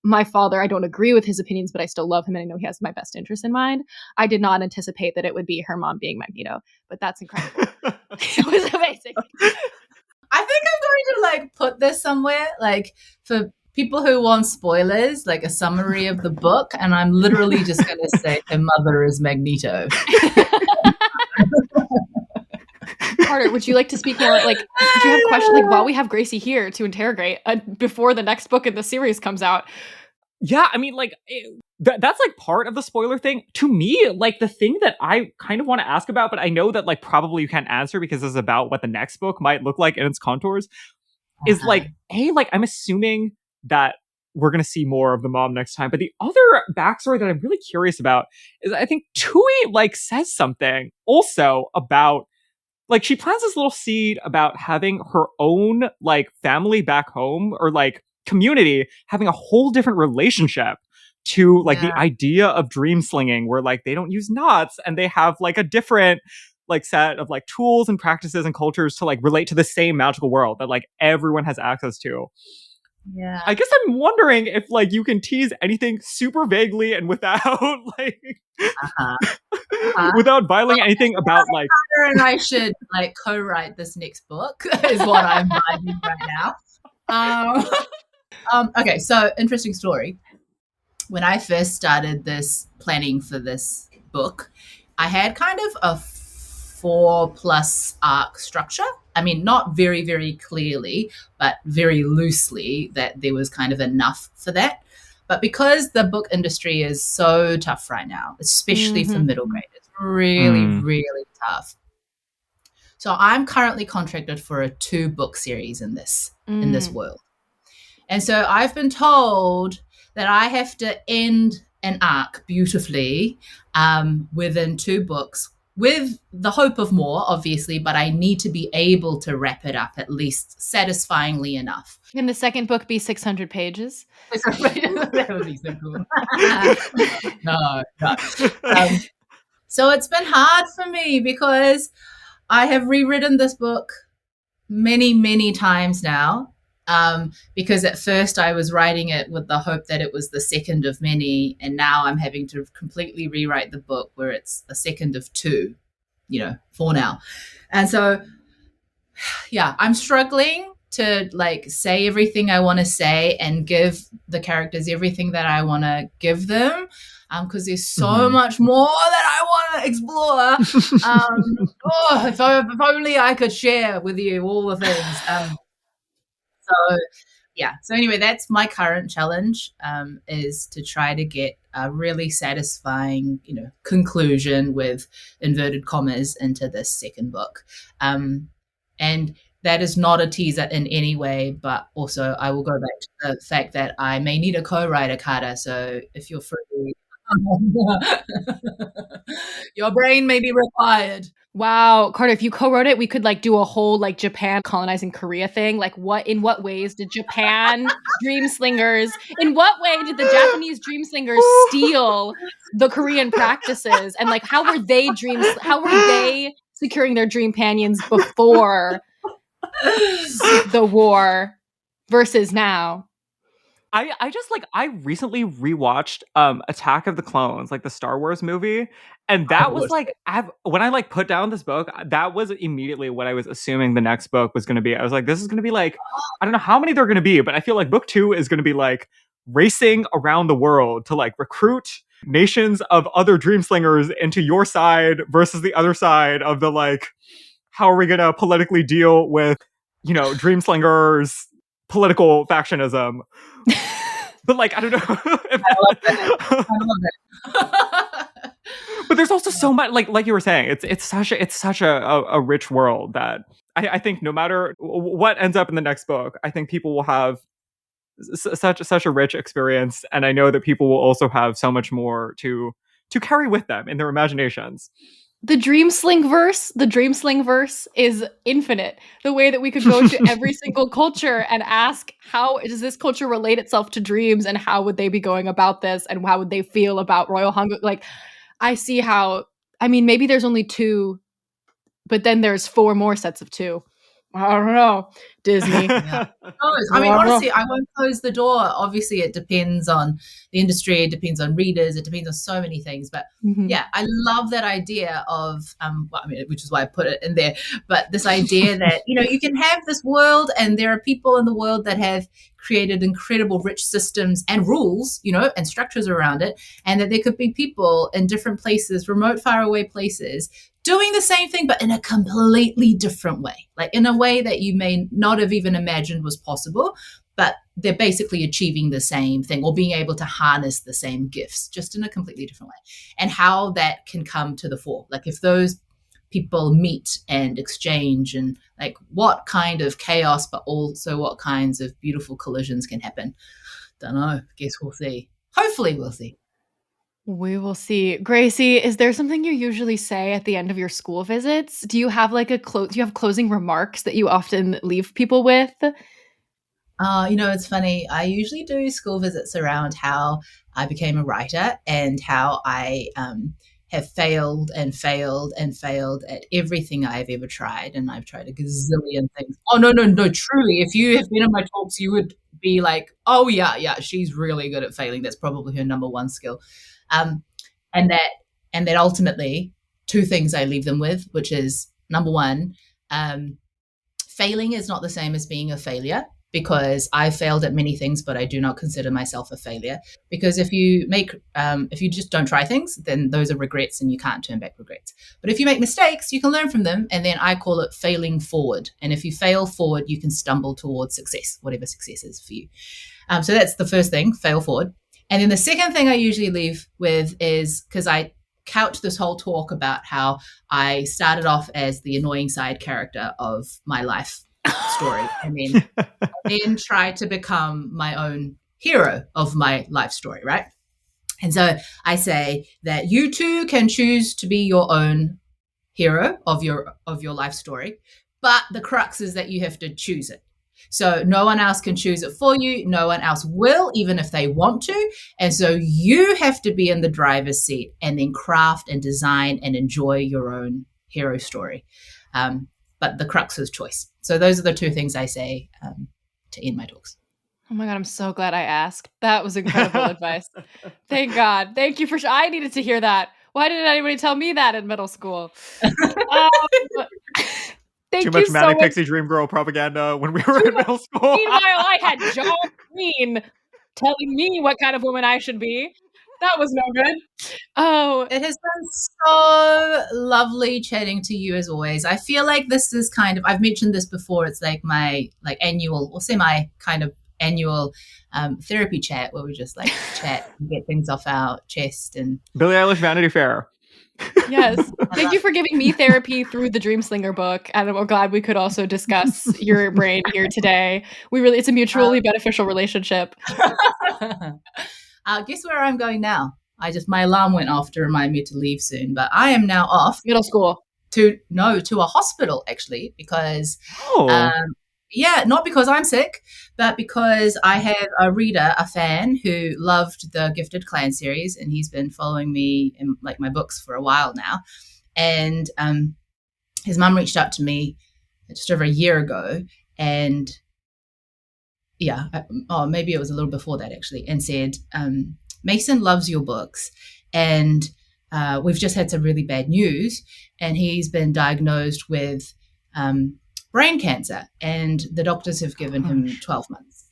[SPEAKER 2] my father, I don't agree with his opinions, but I still love him and I know he has my best interest in mind. I did not anticipate that it would be her mom being Magneto, but that's incredible. It was amazing.
[SPEAKER 3] I think I'm going to like put this somewhere, like for people who want spoilers, like a summary of the book, and I'm literally just going to say her mother is Magneto.
[SPEAKER 2] Carter, would you like to speak more? Like, do you have questions? Like, while we have Gracie here to interrogate before the next book in the series comes out.
[SPEAKER 1] Yeah, I mean, like, that's like part of the spoiler thing. To me, like, the thing that I kind of want to ask about, but I know that, like, probably you can't answer because it's about what the next book might look like in its contours, is like, like, I'm assuming that we're going to see more of the mom next time. But the other backstory that I'm really curious about is I think Tui, like, says something also about, like, she plants this little seed about having her own, like, family back home, or, like, community having a whole different relationship to like the idea of dream slinging, where like they don't use knots and they have like a different like set of like tools and practices and cultures to like relate to the same magical world that like everyone has access to.
[SPEAKER 3] Yeah.
[SPEAKER 1] I guess I'm wondering if like you can tease anything super vaguely and without like without violating anything about like
[SPEAKER 3] Carter and I should like co-write this next book is what I'm vibing right now. Okay, so interesting story. When I first started this planning for this book, I had kind of a 4+ arc structure. I mean, not very, very clearly, but very loosely that there was kind of enough for that. But because the book industry is so tough right now, especially for middle graders, really, really tough. So I'm currently contracted for a 2-book series in this world. And so I've been told that I have to end an arc beautifully within 2 books, with the hope of more, obviously, but I need to be able to wrap it up at least satisfyingly enough.
[SPEAKER 2] Can the second book be 600 pages?
[SPEAKER 3] That would be so cool. No. So it's been hard for me because I have rewritten this book many, many times now. Because at first I was writing it with the hope that it was the second of many, and now I'm having to completely rewrite the book where it's a second of 2, for now. And so, yeah, I'm struggling to like say everything I want to say and give the characters everything that I want to give them, because there's so much more that I want to explore. If only I could share with you all the things. So anyway, that's my current challenge, is to try to get a really satisfying, conclusion with inverted commas into this second book. And that is not a teaser in any way, but also I will go back to the fact that I may need a co-writer, Carter. So if you're free, your brain may be required.
[SPEAKER 2] Wow, Carter, if you co-wrote it, we could like do a whole like Japan colonizing Korea thing. Like in what ways did Japan Dreamslingers, in what way did the Japanese Dreamslingers steal the Korean practices? And like how were they securing their dream panions before the war versus now?
[SPEAKER 1] I just like I recently rewatched Attack of the Clones, like the Star Wars movie, and that was like when I like put down this book, that was immediately what I was assuming the next book was going to be. I was like, this is going to be like, I don't know how many there are going to be, but I feel like book 2 is going to be like racing around the world to like recruit nations of other Dreamslingers into your side versus the other side of the like, how are we going to politically deal with, Dreamslingers political factionism. But like, I don't know.
[SPEAKER 3] I love that.
[SPEAKER 1] But there's also so much, like you were saying, it's such a rich world that I think no matter what ends up in the next book, I think people will have such a rich experience, and I know that people will also have so much more to carry with them in their imaginations.
[SPEAKER 2] The Dreamsling verse is infinite. The way that we could go to every single culture and ask, how does this culture relate itself to dreams, and how would they be going about this, and how would they feel about royal hunger? Like, I see how, I mean, maybe there's only 2, but then there's 4 more sets of 2. I don't know, Disney.
[SPEAKER 3] Yeah. I mean, honestly, I won't close the door. Obviously, it depends on the industry, it depends on readers, it depends on so many things. But yeah, I love that idea of, which is why I put it in there. But this idea that, you can have this world, and there are people in the world that have created incredible rich systems and rules, and structures around it. And that there could be people in different places, remote, faraway places, doing the same thing, but in a completely different way, like in a way that you may not have even imagined was possible, but they're basically achieving the same thing or being able to harness the same gifts, just in a completely different way. And how that can come to the fore. Like if those people meet and exchange, and like what kind of chaos, but also what kinds of beautiful collisions can happen. Don't know. Guess we'll see. Hopefully we'll see.
[SPEAKER 2] We will see. Graci, is there something you usually say at the end of your school visits? Do you have like do you have closing remarks that you often leave people with?
[SPEAKER 3] It's funny. I usually do school visits around how I became a writer and how I have failed and failed and failed at everything I've ever tried. And I've tried a gazillion things. Oh, no, no, no, truly. If you have been in my talks, you would be like, oh, yeah, she's really good at failing. That's probably her number one skill. Um, and that ultimately, two things I leave them with, which is number one, failing is not the same as being a failure, because I failed at many things, but I do not consider myself a failure. Because if you just don't try things, then those are regrets and you can't turn back regrets. But if you make mistakes, you can learn from them. And then I call it failing forward. And if you fail forward, you can stumble towards success, whatever success is for you. So that's the first thing, fail forward. And then the second thing I usually leave with is, because I couch this whole talk about how I started off as the annoying side character of my life story, and then try to become my own hero of my life story, right? And so I say that you too can choose to be your own hero of your life story, but the crux is that you have to choose it. So no one else can choose it for you. No one else will, even if they want to. And so you have to be in the driver's seat and then craft and design and enjoy your own hero story. But the crux is choice. So those are the two things I say to end my talks.
[SPEAKER 2] Oh my God, I'm so glad I asked. That was incredible advice. Thank God. Thank you I needed to hear that. Why didn't anybody tell me that in middle school? Thank
[SPEAKER 1] Too much
[SPEAKER 2] you
[SPEAKER 1] Manic
[SPEAKER 2] so much.
[SPEAKER 1] Pixie Dream Girl propaganda when we were in middle school.
[SPEAKER 2] Meanwhile, I had John Green telling me what kind of woman I should be. That was no good. Oh,
[SPEAKER 3] it has been so lovely chatting to you as always. I feel like this is kind of, I've mentioned this before, it's like my annual or semi kind of annual therapy chat where we just chat and get things off our chest. And
[SPEAKER 1] Billie Eilish Vanity Fair.
[SPEAKER 2] Yes. Thank you for giving me therapy through the Dreamslinger book. And I'm glad we could also discuss your brain here today. It's a mutually beneficial relationship.
[SPEAKER 3] Guess where I'm going now? My alarm went off to remind me to leave soon, but I am now off
[SPEAKER 2] middle school
[SPEAKER 3] to a hospital actually, because not because I'm sick, but because I have a reader, a fan who loved the Gifted Clan series, and he's been following me in my books for a while now. And his mum reached out to me just over a year ago, and maybe it was a little before that actually, and said, Mason loves your books, and we've just had some really bad news, and he's been diagnosed with brain cancer, and the doctors have given him 12 months.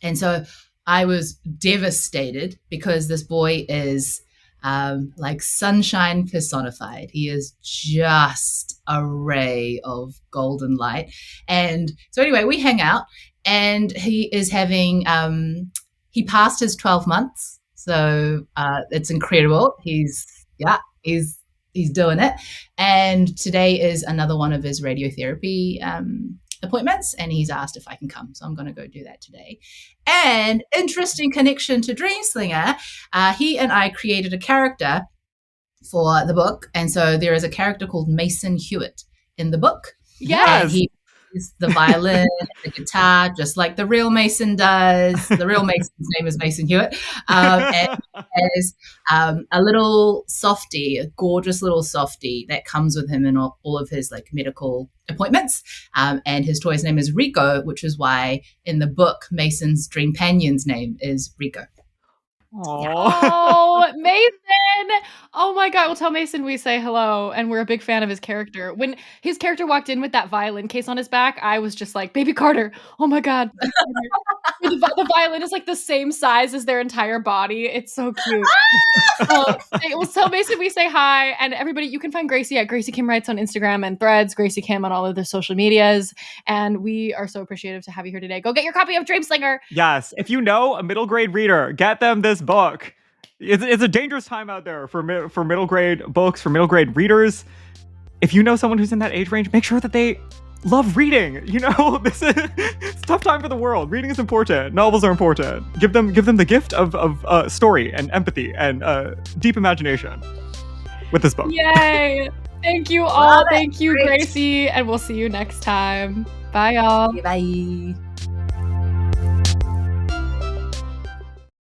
[SPEAKER 3] And so I was devastated, because this boy is like sunshine personified. He is just a ray of golden light. And so anyway, we hang out, and he is having he passed his 12 months, so it's incredible. He's doing it. And today is another one of his radiotherapy appointments, and he's asked if I can come. So I'm going to go do that today. And interesting connection to Dreamslinger, he and I created a character for the book. And so there is a character called Mason Hewitt in the book.
[SPEAKER 1] Yes.
[SPEAKER 3] And he plays the violin and the guitar, just like the real Mason does. The real Mason's name is Mason Hewitt. And there's a little softie, a gorgeous little softie that comes with him in all of his medical appointments. And his toy's name is Rico, which is why in the book, Mason's Dreampanion's name is Rico.
[SPEAKER 2] Oh, Mason! Oh my God! We'll tell Mason we say hello, and we're a big fan of his character. When his character walked in with that violin case on his back, I was just like, "Baby Carter!" Oh my God! The violin is the same size as their entire body. It's so cute. We'll tell Mason we say hi, and everybody, you can find Graci at Graci Kim Writes on Instagram and Threads, Graci Kim on all of the social medias, and we are so appreciative to have you here today. Go get your copy of Dreamslinger.
[SPEAKER 1] Yes, if you know a middle grade reader, get them this book. It's a dangerous time out there for middle grade books, for middle grade readers. If you know someone who's in that age range, make sure that they love reading. It's a tough time for the world. Reading is important. Novels are important. Give them the gift of story and empathy and deep imagination with this book.
[SPEAKER 2] Yay! Thank you all. Thank you, Graci, and we'll see you next time. Bye, y'all.
[SPEAKER 3] Bye.